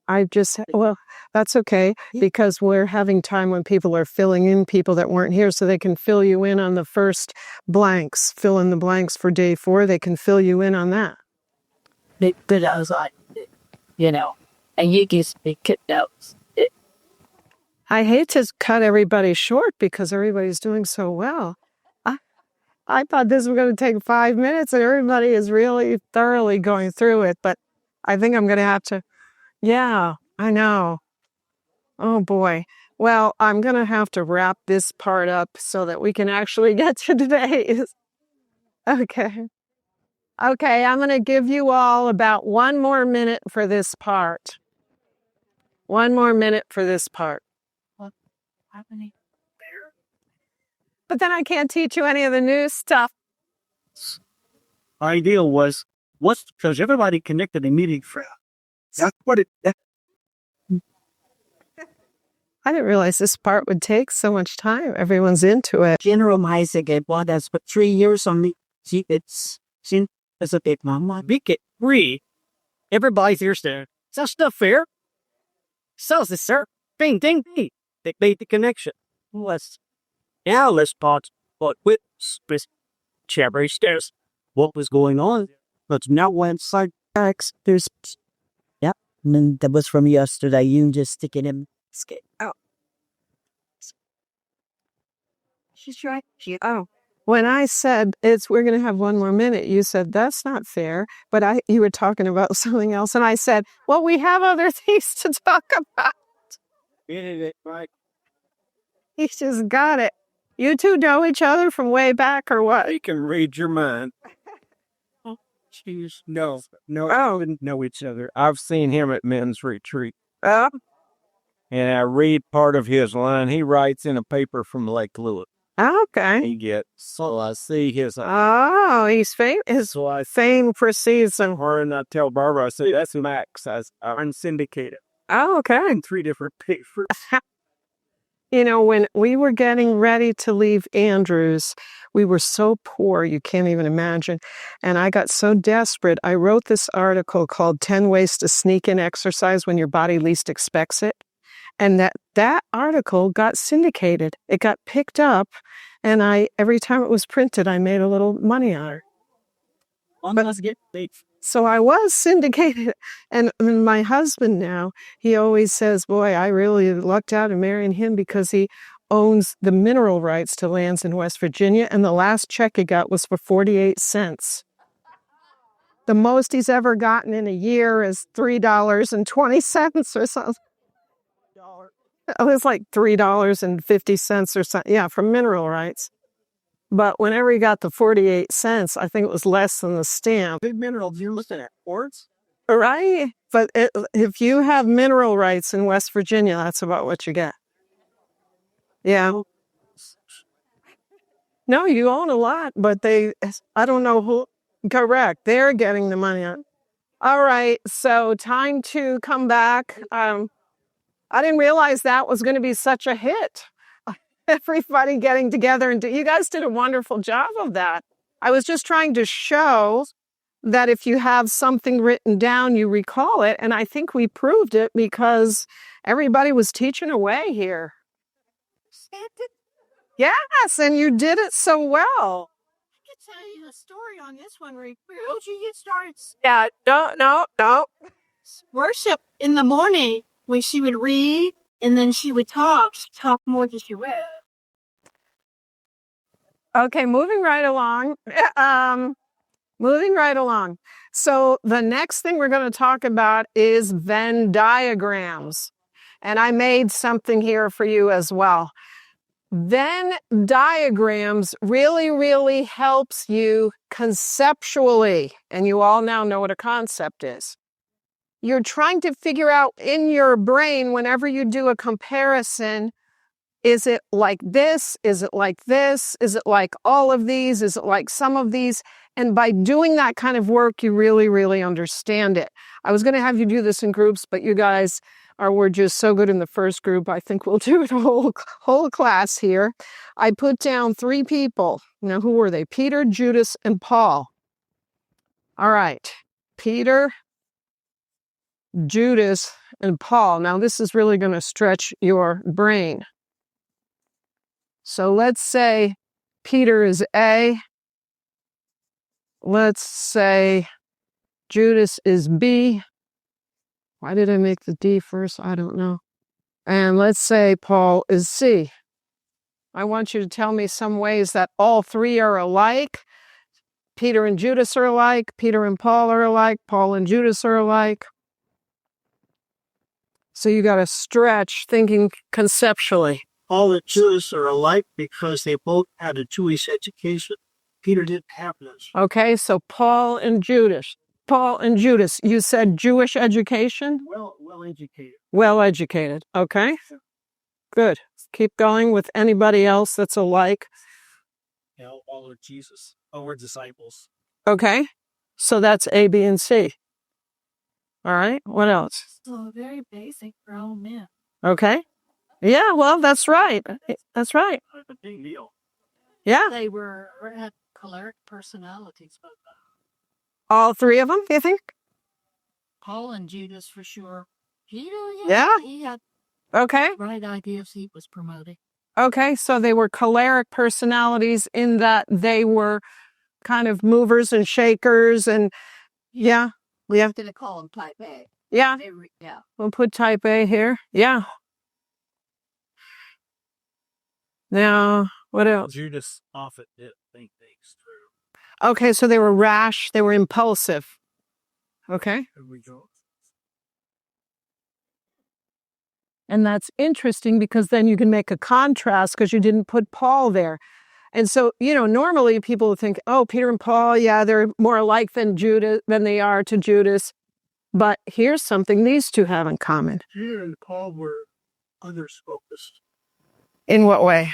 well, that's okay, because we're having time when people are filling in people that weren't here, so they can fill you in on the first blanks, fill in the blanks for day 4. They can fill you in on that. But I was like, and you can speak notes. I hate to cut everybody short because everybody's doing so well. I thought this was going to take 5 minutes, and everybody is really thoroughly going through it, but I think I'm going to have to. Yeah, I know. Oh boy. Well, I'm going to have to wrap this part up so that we can actually get to today's. Okay. Okay, I'm going to give you all about 1 more minute for this part. 1 more minute for this part. What happening? But then I can't teach you any of the new stuff. Ideal was because everybody connected a meeting for that's what it. I didn't realize this part would take so much time. Everyone's into it. Generalizing it, well, that's for 3 years on me. See, it's seen as a big mama. Make it free. Everybody's here saying, is that stuff fair? So, sir, ding, ding, ding. They made the connection. Now let's pause. But with Cherry Stairs, what was going on? Let's now website. There's, yeah, and that was from yesterday. You can just stick it in. Oh. She's right. Oh. When I said we're going to have 1 more minute, you said that's not fair. But you were talking about something else, and I said, well, we have other things to talk about. Right. He just got it. You two know each other from way back, or what? He can read your mind. Oh, jeez. No, Oh. we didn't know each other. I've seen him at men's retreat. Oh. And I read part of his line. He writes in a paper from Lake Lewis. Okay. He gets, so I see his. Oh, he's famous. His fame precedes him. Or and I tell Barbara, I say, that's Max. I'm syndicated. Oh, okay. In 3 different papers. When we were getting ready to leave Andrews, we were so poor, you can't even imagine. And I got so desperate, I wrote this article called 10 Ways to Sneak in Exercise When Your Body Least Expects It. And that article got syndicated. It got picked up, and every time it was printed, I made a little money on it. So I was syndicated. And my husband now, he always says, boy, I really lucked out in marrying him because he owns the mineral rights to lands in West Virginia. And the last check he got was for 48 cents. The most he's ever gotten in a year is $3.20 or something. It was like $3.50 or something. Yeah, from mineral rights. But whenever he got the 48 cents, I think it was less than the stamp. Big minerals, you're looking at quartz? Right? But if you have mineral rights in West Virginia, that's about what you get. Yeah. No, you own a lot, but I don't know who. Correct. They're getting the money on. All right. So time to come back. I didn't realize that was going to be such a hit. Everybody getting together you guys did a wonderful job of that. I was just trying to show that if you have something written down, you recall it. And I think we proved it because everybody was teaching away here. Yes, and you did it so well. I could tell you a story on this one. How'd you get started? Yeah, no. Worship in the morning when she would read and then she would talk. She'd talk more than she read. Okay, moving right along. Moving right along. So the next thing we're going to talk about is Venn diagrams. And I made something here for you as well. Venn diagrams really, really helps you conceptually. And you all now know what a concept is. You're trying to figure out in your brain, whenever you do a comparison, is it like this? Is it like this? Is it like all of these? Is it like some of these? And by doing that kind of work, you really, really understand it. I was going to have you do this in groups, but you guys were just so good in the first group. I think we'll do it a whole class here. I put down 3 people. Now, who were they? Peter, Judas, and Paul. All right. Peter, Judas, and Paul. Now, this is really going to stretch your brain. So let's say Peter is A. Let's say Judas is B. Why did I make the D first? I don't know. And let's say Paul is C. I want you to tell me some ways that all 3 are alike. Peter and Judas are alike. Peter and Paul are alike. Paul and Judas are alike. So you got to stretch thinking conceptually. Paul and Judas are alike because they both had a Jewish education. Peter didn't have this. Okay, so Paul and Judas. Paul and Judas, you said Jewish education? Well educated. Well educated, okay. Good. Keep going with anybody else that's alike. All are Jesus. All were disciples. Okay, so that's A, B, and C. All right, what else? So very basic for all men. Okay. Yeah, well, that's right. That's right. That's a big deal. Yeah. They had choleric personalities. All 3 of them, you think? Paul and Judas for sure. Yeah. He had Okay. right ideas he was promoting. Okay, so they were choleric personalities in that they were kind of movers and shakers and yeah. We have to call them type A. Yeah. Yeah. We'll put type A here. Yeah. Now, what else? Judas often didn't think things through. Okay, so they were rash, they were impulsive. Okay. Here we go. And that's interesting because then you can make a contrast because you didn't put Paul there. And so, normally people think, oh, Peter and Paul, yeah, they're more alike than they are to Judas. But here's something these 2 have in common. Peter and Paul were others focused. In what way?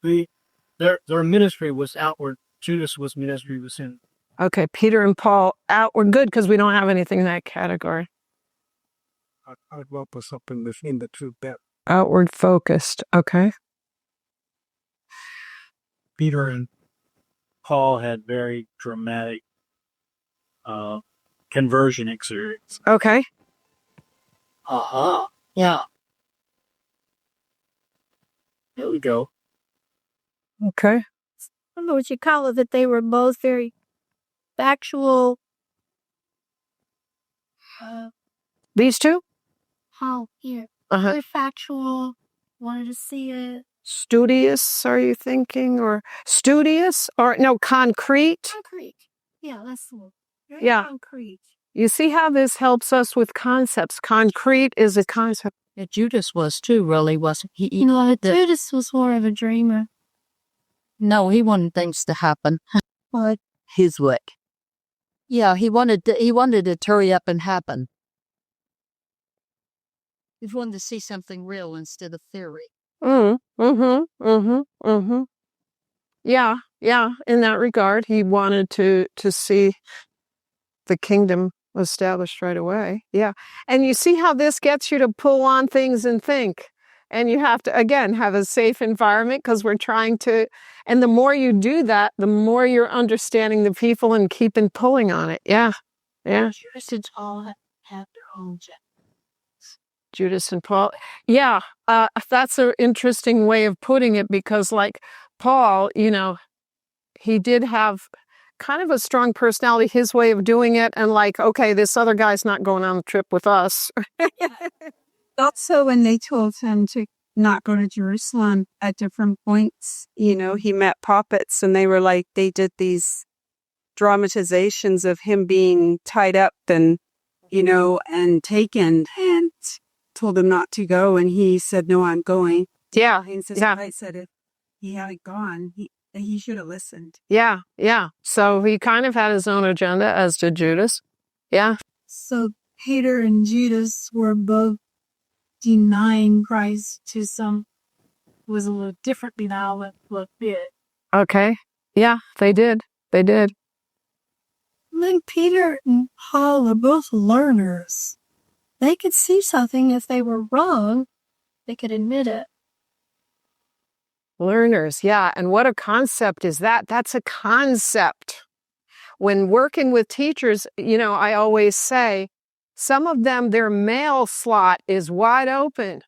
Their ministry was outward. Judas' ministry was in. Okay, Peter and Paul outward. Good, because we don't have anything in that category. I'd well put something between the 2 better. Outward focused. Okay. Peter and Paul had very dramatic conversion experience. Okay. Yeah. There we go. Okay. I don't know what you call it, that they were both very factual. These 2? How here? Uh-huh. They're factual. Wanted to see it. Studious, are you thinking? Or studious? Or no, concrete? Concrete. Yeah, that's the one. Very Yeah. concrete. You see how this helps us with concepts. Concrete is a concept. Yeah, Judas was too, really, wasn't he? Judas was more of a dreamer. No, he wanted things to happen. What? His way. Yeah, he wanted it to hurry up and happen. He wanted to see something real instead of theory. Yeah, yeah. In that regard, he wanted to see the kingdom established right away. Yeah. And you see how this gets you to pull on things and think. And you have to, again, have a safe environment because we're trying to, and the more you do that, the more you're understanding the people and keeping pulling on it. Yeah. Yeah. Judas and Paul have their own Judas and Paul. Yeah. That's an interesting way of putting it because, like Paul, he did have kind of a strong personality, his way of doing it, and like, okay, this other guy's not going on the trip with us. Also, when they told him to not go to Jerusalem at different points, he met puppets and they did these dramatizations of him being tied up and taken and told him not to go. And he said, no, I'm going. Yeah. And I said if he hadn't gone, he should have listened. Yeah. Yeah. So he kind of had his own agenda, as did Judas. Yeah. So Peter and Judas were both denying Christ to some. It was a little differently now, a little bit. Okay. Yeah, they did. They did. Then Peter and Paul are both learners. They could see something if they were wrong. They could admit it. Learners, yeah. And what a concept is that? That's a concept. When working with teachers, I always say, some of them, their mail slot is wide open.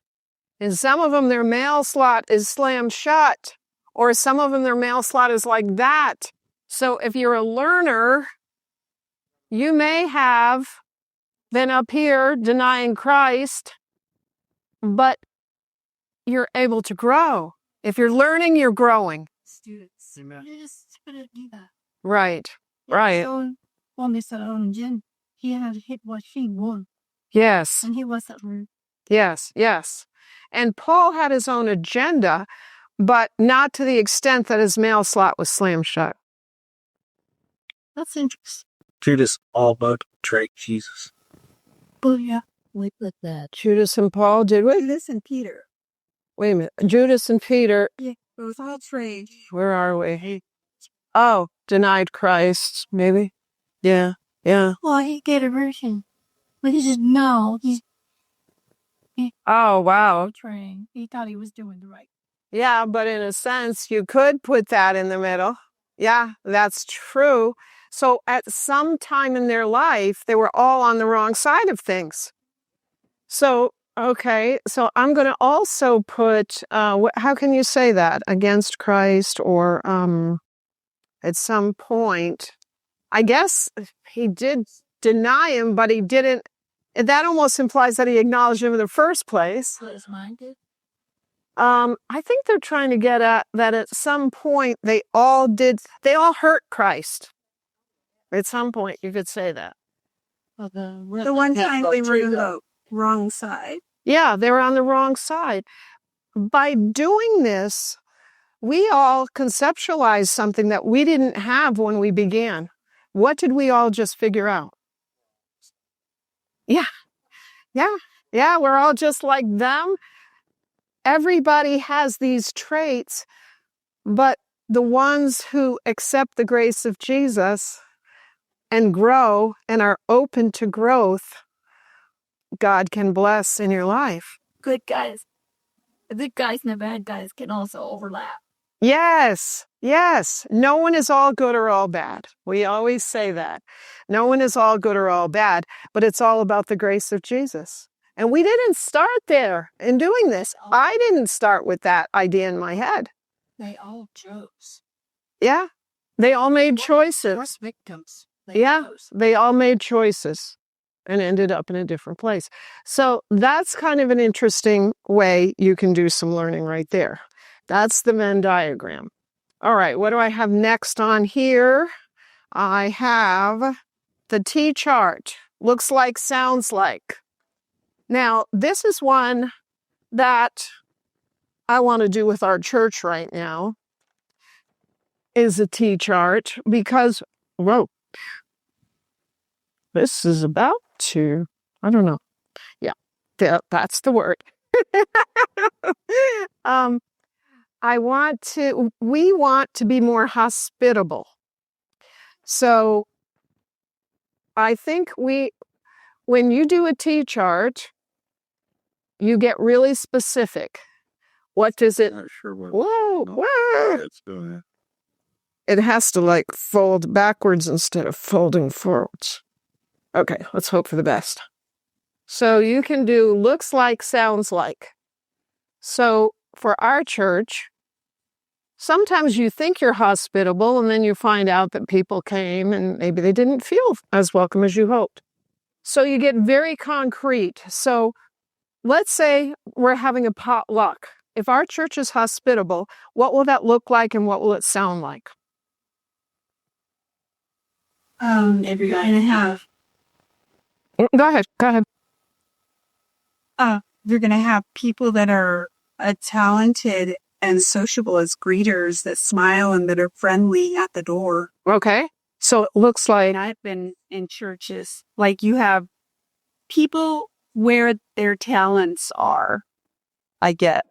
And some of them, their mail slot is slammed shut. Or some of them, their mail slot is like that. So if you're a learner, you may have been up here denying Christ, but you're able to grow. If you're learning, you're growing. Students. You just couldn't do that. Right. Right. So when they said, Jen, he had hit what she won. Yes. And he wasn't rude. Yes. Yes. And Paul had his own agenda, but not to the extent that his mail slot was slammed shut. That's interesting. Judas all but betrayed Jesus. Oh, yeah. We put that. Judas and Paul, did we? Judas and Peter. Wait a minute. Judas and Peter. Yeah, it was all trade. Where are we? Oh, denied Christ, maybe. Yeah. Yeah. Well, he get a version. But he said, no, he's Oh, wow. betraying. He thought he was doing the right. Yeah, but in a sense, you could put that in the middle. Yeah, that's true. So at some time in their life, they were all on the wrong side of things. So, okay, so I'm going to also put, how can you say that? Against Christ or at some point. I guess he did deny him, but he didn't. That almost implies that he acknowledged him in the first place. What his mind did? I think they're trying to get at that at some point they all hurt Christ. At some point, you could say that. Well, the one time they were on the wrong side. Yeah, they were on the wrong side. By doing this, we all conceptualized something that we didn't have when we began. What did we all just figure out? Yeah. Yeah. Yeah, we're all just like them. Everybody has these traits, but the ones who accept the grace of Jesus and grow and are open to growth, God can bless in your life. Good guys. The good guys and the bad guys can also overlap. Yes, yes. No one is all good or all bad. We always say that. No one is all good or all bad, but it's all about the grace of Jesus. And we didn't start there in doing this. I didn't start with that idea in my head. They all chose. Yeah, they all made choices. Victims. They all made choices and ended up in a different place. So that's kind of an interesting way you can do some learning right there. That's the Venn diagram. All right, what do I have next on here? I have the T-chart. Looks like, sounds like. Now, this is one that I want to do with our church right now. is a T chart because, whoa, this is about to, I don't know. Yeah, that's the word. We want to be more hospitable. So I think when you do a T chart, you get really specific. What does it? Not sure what. Whoa. It's doing. It has to like fold backwards instead of folding forwards. Okay, let's hope for the best. So you can do looks like, sounds like. So for our church, sometimes you think you're hospitable and then you find out that people came and maybe they didn't feel as welcome as you hoped. So you get very concrete. So let's say we're having a potluck. If our church is hospitable, what will that look like and what will it sound like? If you're going to have, Go ahead. you're going to have people that are talented and sociable as greeters that smile and that are friendly at the door. Okay. So it looks like, And I've been in churches, like you have people where their talents are. I get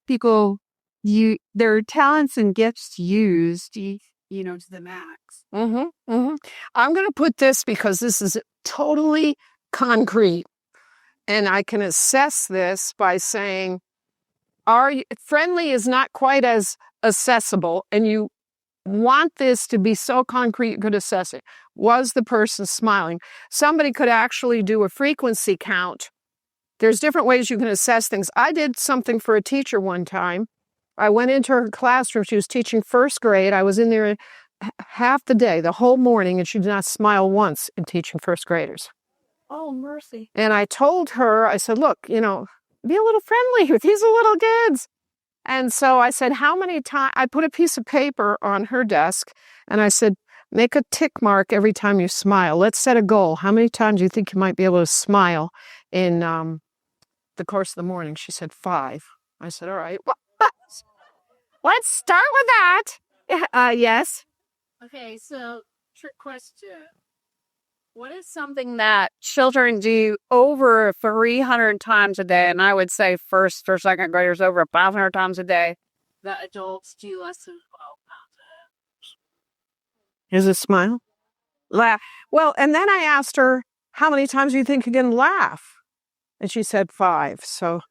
people, their talents and gifts used, to the max. I'm going to put this because this is totally concrete. And I can assess this by saying, friendly is not quite as accessible, and you want this to be so concrete you could assess it. Was the person smiling? Somebody could actually do a frequency count. There's different ways you can assess things. I did something for a teacher one time. I went into her classroom. She was teaching first grade. I was in there half the day, the whole morning, and she did not smile once in teaching first graders. Oh, mercy. And I told her, I said, look, be a little friendly with these little kids. And so I said, how many times? I put a piece of paper on her desk and I said, make a tick mark every time you smile. Let's set a goal. How many times do you think you might be able to smile in the course of the morning? She said 5. I said, all right, well, let's start with that. Yes. Okay, so trick question. What is something that children do over 300 times a day? And I would say first or second graders over 500 times a day that adults do less than 12 times a day. Is it smile? Laugh. Well, and then I asked her, how many times do you think you can laugh? And she said 5. So I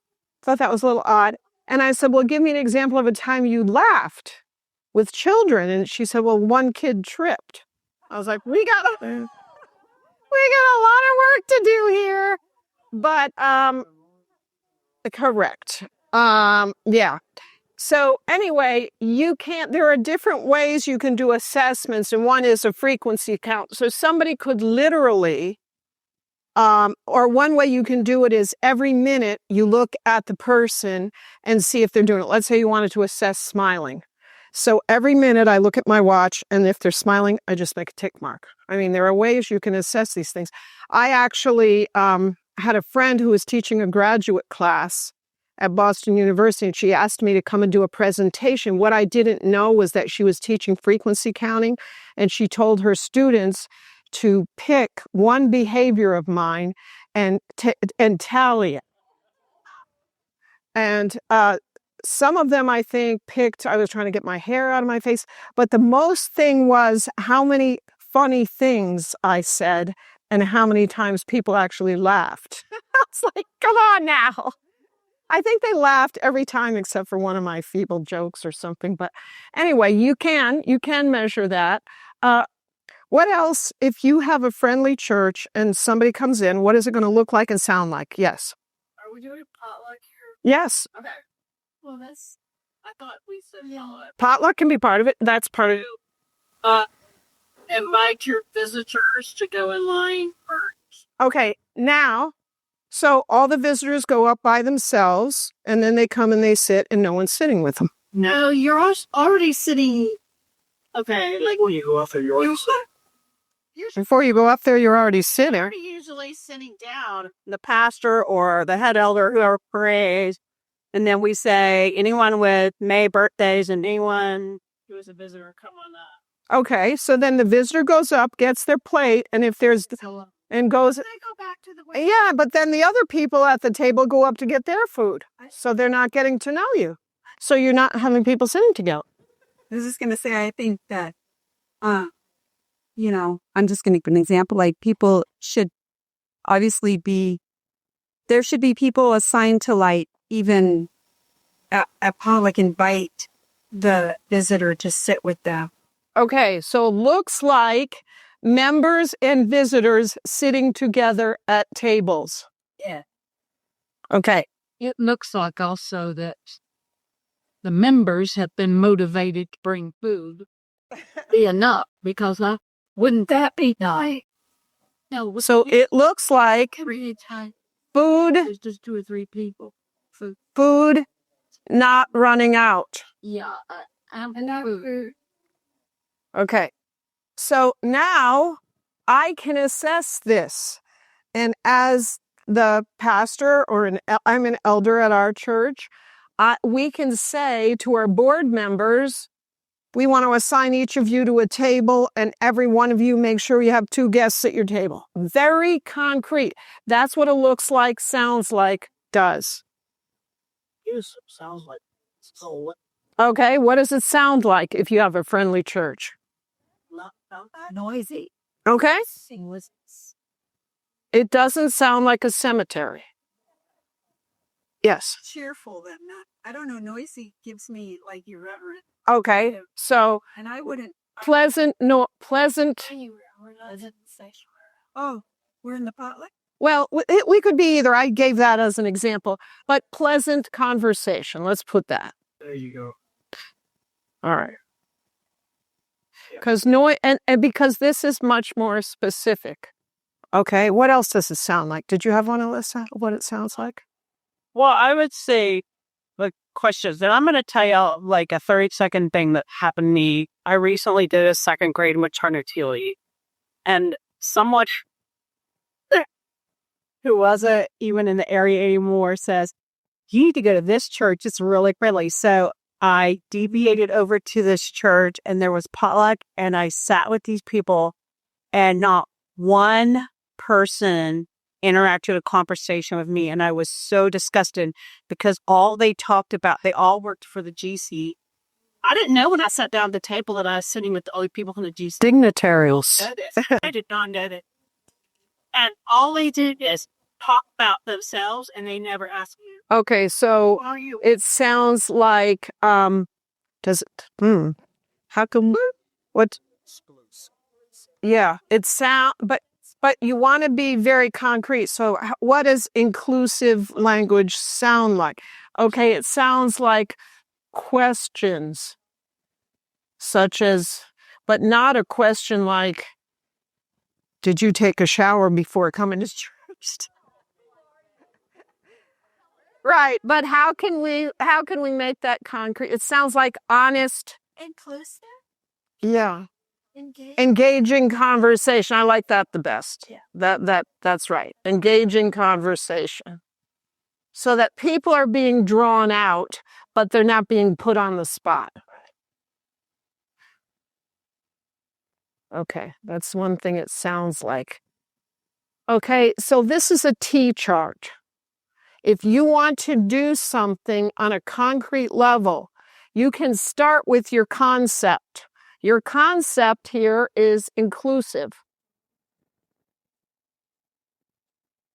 thought that was a little odd. And I said, well, give me an example of a time you laughed with children. And she said, well, one kid tripped. I was like, we got a lot of work to do here. But correct. Yeah. So anyway, there are different ways you can do assessments, and one is a frequency count. So somebody could literally, or one way you can do it is every minute you look at the person and see if they're doing it. Let's say you wanted to assess smiling. So every minute I look at my watch, and if they're smiling, I just make a tick mark. I mean, there are ways you can assess these things. I actually had a friend who was teaching a graduate class at Boston University, and she asked me to come and do a presentation. What I didn't know was that she was teaching frequency counting, and she told her students to pick one behavior of mine and tally it. And some of them, I think, I was trying to get my hair out of my face, but the most thing was how many funny things I said and how many times people actually laughed. I was like, come on now. I think they laughed every time except for one of my feeble jokes or something. But anyway, you can measure that. What else, if you have a friendly church and somebody comes in, what is it going to look like and sound like? Yes. Are we doing potluck here? Yes. Okay. Well, I thought we said potluck. Potluck can be part of it. That's part of it. Invite your visitors to go in line first. Okay, now, so all the visitors go up by themselves, and then they come and they sit, and no one's sitting with them. No, you're already sitting. Okay, like When you go off there, you're Before you go up there, you're already sitting. You're usually sitting down, the pastor or the head elder, whoever prays. And then we say, anyone with May birthdays and anyone Who is a visitor? Come on up. Okay, so then the visitor goes up, gets their plate, and if there's and goes. They go back to the way. Yeah, but then the other people at the table go up to get their food, so they're not getting to know you. So you're not having people sitting together. I was just gonna say, I think that, I'm just gonna give an example. Like people should obviously there should be people assigned to like even at public invite the visitor to sit with them. Okay, so looks like members and visitors sitting together at tables. Yeah. Okay. It looks like also that the members have been motivated to bring food enough because wouldn't that be nice? No. So it looks like every time food. there's just 2 or 3 people. Food not running out. Yeah, I'm food. Okay. So now I can assess this. And as the pastor or I'm an elder at our church, we can say to our board members, we want to assign each of you to a table and every one of you make sure you have 2 guests at your table. Very concrete. That's what it looks like, sounds like, does. Sounds like so. Okay, what does it sound like if you have a friendly church? Noisy. Okay? It doesn't sound like a cemetery. Yes. Cheerful then, I don't know, noisy gives me like irreverent. Okay, so And I wouldn't. pleasant. Oh, we're in the potluck? Well, we could be either. I gave that as an example, but pleasant conversation. Let's put that. There you go. All right. Because and because this is much more specific. Okay, what else does it sound like? Did you have one, Alyssa? What it sounds like? Well, I would say the questions, and I'm going to tell you like a 30-second thing that happened to me. I recently did a 2nd grade maternity leave, and someone who wasn't even in the area anymore says, you need to go to this church. It's really friendly. So I deviated over to this church and there was potluck and I sat with these people and not one person interacted a conversation with me. And I was so disgusted because all they talked about, they all worked for the GC. I didn't know when I sat down at the table that I was sitting with the only people from the GC. Dignitaries. I did not know that. And all they did is talk about themselves and they never asked me. Okay, so Who are you? it sounds like, does it, how come, what? Yeah, it sound, but you want to be very concrete. So what does inclusive language sound like? Okay, it sounds like questions such as, but not a question like, did you take a shower before coming to church? Right, but how can we make that concrete? It sounds like honest, Inclusive? yeah, engaging conversation. I like that the best. Yeah, that's right. Engaging conversation, so that people are being drawn out, but they're not being put on the spot. Okay, that's one thing it sounds like. Okay, so this is a T chart. If you want to do something on a concrete level, you can start with your concept. Your concept here is inclusive.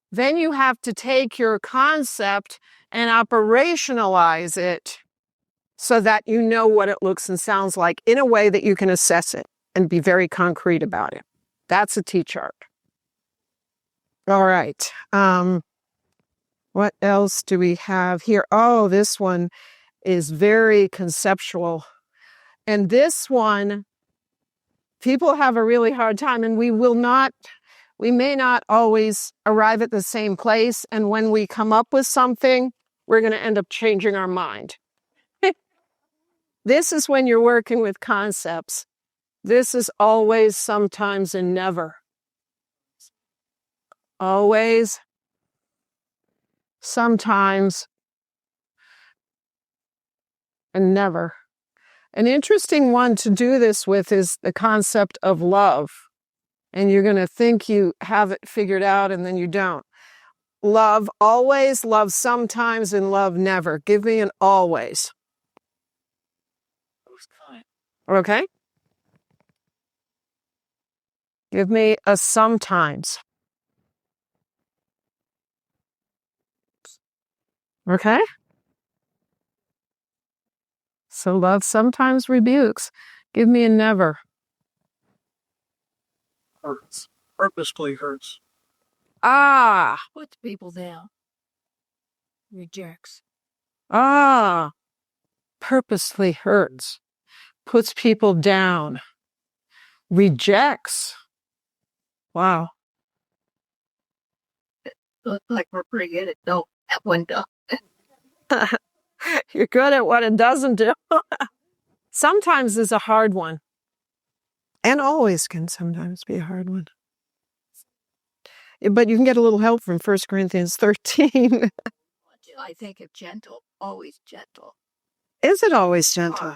Then you have to take your concept and operationalize it so that you know what it looks and sounds like in a way that you can assess it and be very concrete about it. That's a T chart. All right. What else do we have here? Oh, this one is very conceptual. And this one, people have a really hard time, and we may not always arrive at the same place. And when we come up with something, we're going to end up changing our mind. This is when you're working with concepts. This is always, sometimes, and never. Always, sometimes, and never. An interesting one to do this with is the concept of love. And you're going to think you have it figured out, and then you don't. Love always, love sometimes, and love never. Give me an always. Okay? Give me a sometimes. Okay? So love sometimes rebukes. Give me a never. Hurts. Purposefully hurts. Ah. Puts people down. Rejects. Ah. Purposely hurts. Puts people down. Rejects. Wow. Looks like we're pretty good at that window. You're good at what it doesn't do. Sometimes is a hard one. And always can sometimes be a hard one. But you can get a little help from 1 Corinthians 13. I think of gentle, always gentle. Is it always gentle?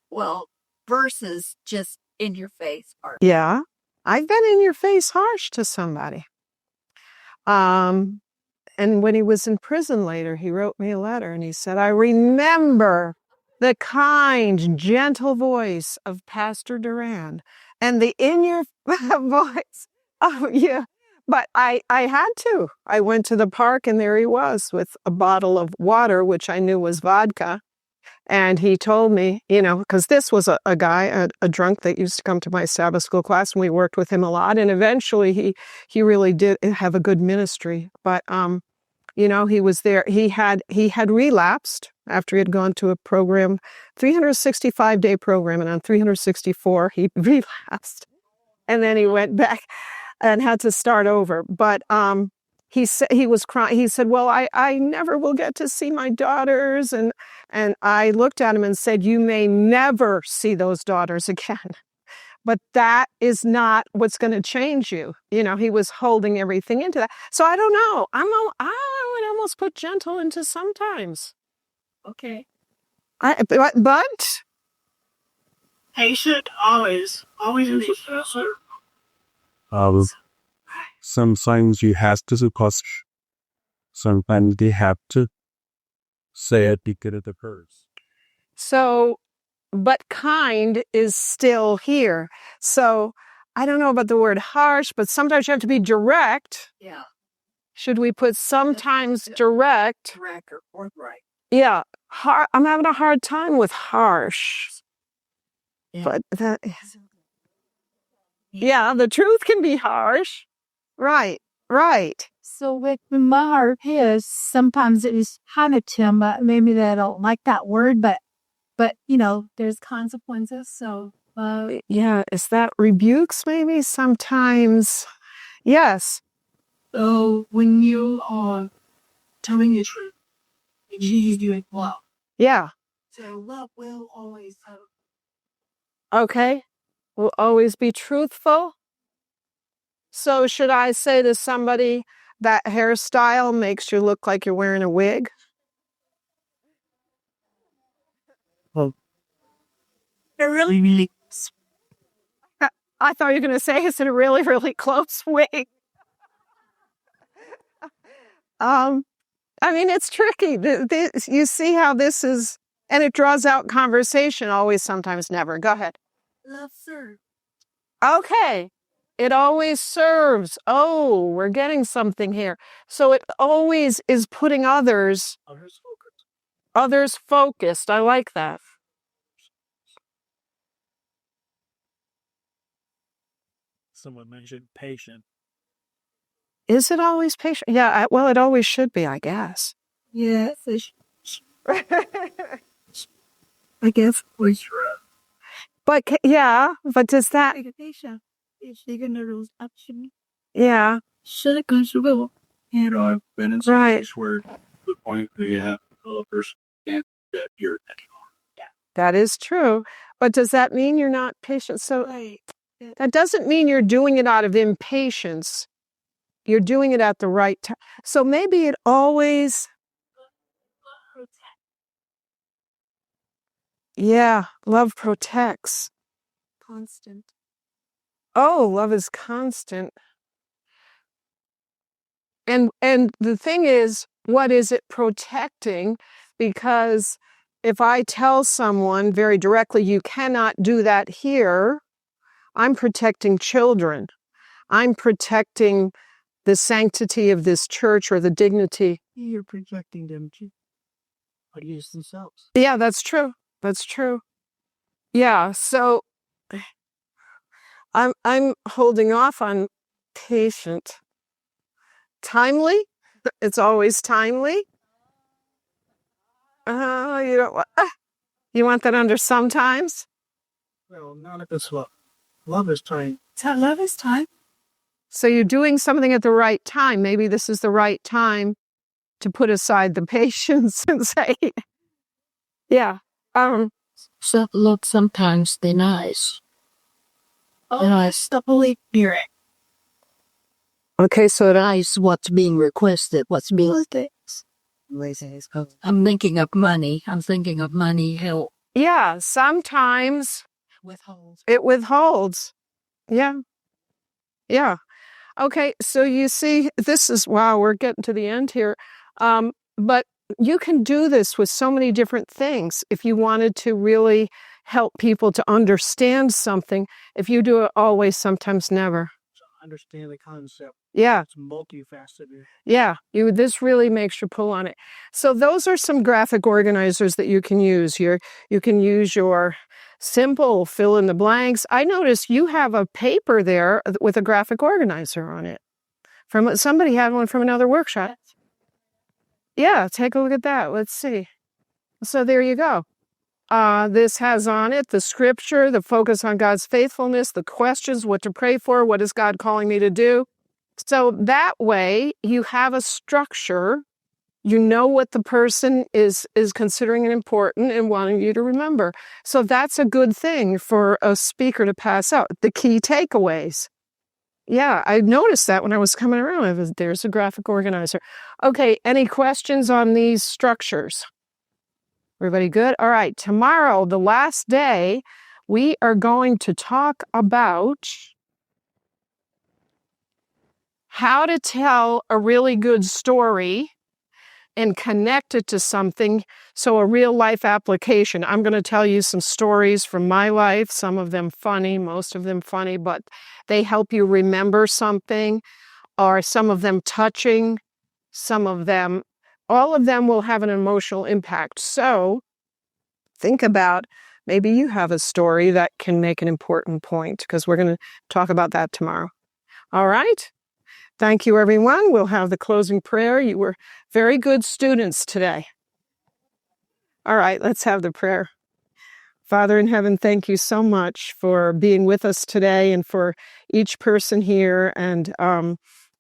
Well, versus just in your face. Yeah. I've been in your face harsh to somebody. And when he was in prison later, he wrote me a letter and he said, I remember the kind, gentle voice of Pastor Doran and the in your voice of you. But I had to. I went to the park and there he was with a bottle of water, which I knew was vodka. And he told me, because this was a guy, a drunk that used to come to my Sabbath school class, and we worked with him a lot. And eventually he really did have a good ministry. But, he was there. He had relapsed after he had gone to a program, 365-day program. And on 364, he relapsed. And then he went back and had to start over. But he said he was crying. He said, well, I never will get to see my daughters. And I looked at him and said, you may never see those daughters again. But that is not what's going to change you. He was holding everything into that. So I don't know. I would almost put gentle into sometimes. Okay. But Patient, always is Sometimes you have to because sometimes they have to say it because of the curse. so, but kind is still here. So I don't know about the word harsh, but sometimes you have to be direct. Yeah. Should we put sometimes direct? Direct or right. Yeah. I'm having a hard time with harsh. Yeah. But that is. Yeah, the truth can be harsh. Right. So with my heart is sometimes it is kind of timid. Maybe they don't like that word, but there's consequences. So yeah, is that rebukes maybe sometimes? Yes. So when you are telling the truth, you do it well. Yeah. So love will always have. Okay. Will always be truthful. So should I say to somebody that hairstyle makes you look like you're wearing a wig? Well, they're really. I thought you were going to say it's a really, really close wig. It's tricky. You see how this is, and it draws out conversation, always, sometimes, never. Go ahead. Love serves. Okay. It always serves. Oh, we're getting something here. So it always is putting others focused. I like that. Someone mentioned patient. Is it always patient? Yeah, well, it always should be, I guess. Yes. I guess was But does that? patient. Is she gonna lose action? Yeah. Should it control? I've been in Right. where the point that you have developers can't get your attention. That is true. But does that mean you're not patient? So that doesn't mean you're doing it out of impatience. You're doing it at the right time. So maybe it always. Yeah, love protects. Constant. Oh, love is constant. And the thing is, what is it protecting? Because if I tell someone very directly, you cannot do that here, I'm protecting children. I'm protecting the sanctity of this church or the dignity. You're projecting them against themselves. Yeah, that's true. That's true. Yeah, so I'm holding off on patient. Timely? It's always timely. You don't you want that under sometimes? Well, not if it's love. Love is time. Love is time. So you're doing something at the right time. Maybe this is the right time to put aside the patience and say, yeah. So look, sometimes they're nice. Nice. The Holy Spirit. Okay, so Nice what's being requested, what's being... I'm thinking of money. I'm thinking of money help. yeah, sometimes Withholds. it withholds. Yeah. Yeah. Okay, so you see, this is, wow, we're getting to the end here. But you can do this with so many different things. If you wanted to really help people to understand something, if you do it always, sometimes never. Understand the concept. Yeah. It's multifaceted. Yeah, this really makes you pull on it. So those are some graphic organizers that you can use. You can use your simple fill in the blanks. I noticed you have a paper there with a graphic organizer on it. Somebody had one from another workshop. Yeah, take a look at that. Let's see. So there you go. This has on it the scripture, the focus on God's faithfulness, the questions, what to pray for, what is God calling me to do. So that way you have a structure, you know what the person is considering important and wanting you to remember. So that's a good thing for a speaker to pass out. The key takeaways. Yeah, I noticed that when I was coming around. There's a graphic organizer. Okay, any questions on these structures? Everybody good? All right, tomorrow, the last day, we are going to talk about how to tell a really good story and connect it to something. So a real life application. I'm going to tell you some stories from my life, some of them funny, most of them funny, but they help you remember something, or some of them touching, all of them will have an emotional impact. So think about, maybe you have a story that can make an important point, because we're going to talk about that tomorrow. All right? Thank you, everyone. We'll have the closing prayer. You were very good students today. All right, let's have the prayer. Father in heaven, thank you so much for being with us today and for each person here and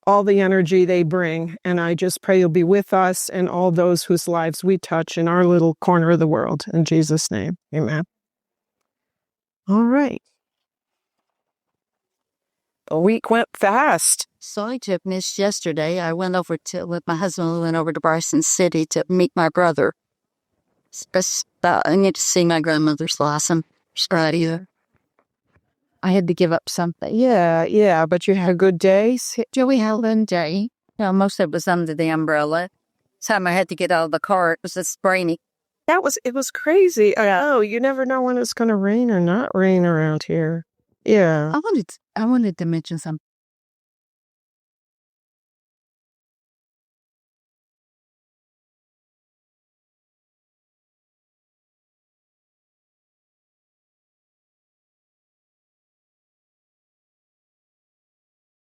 all the energy they bring. And I just pray you'll be with us and all those whose lives we touch in our little corner of the world. In Jesus' name, amen. All right. A week went fast. So I took this yesterday. I went over with my husband, we went over to Bryson City to meet my brother. I need to see my grandmother's last one. Right either. I had to give up something. Yeah, but you had good days. Joey had a good day. Most of it was under the umbrella. Time I had to get out of the car, it was just rainy. It was crazy. Oh, you never know when it's going to rain or not rain around here. Yeah. I wanted to mention something.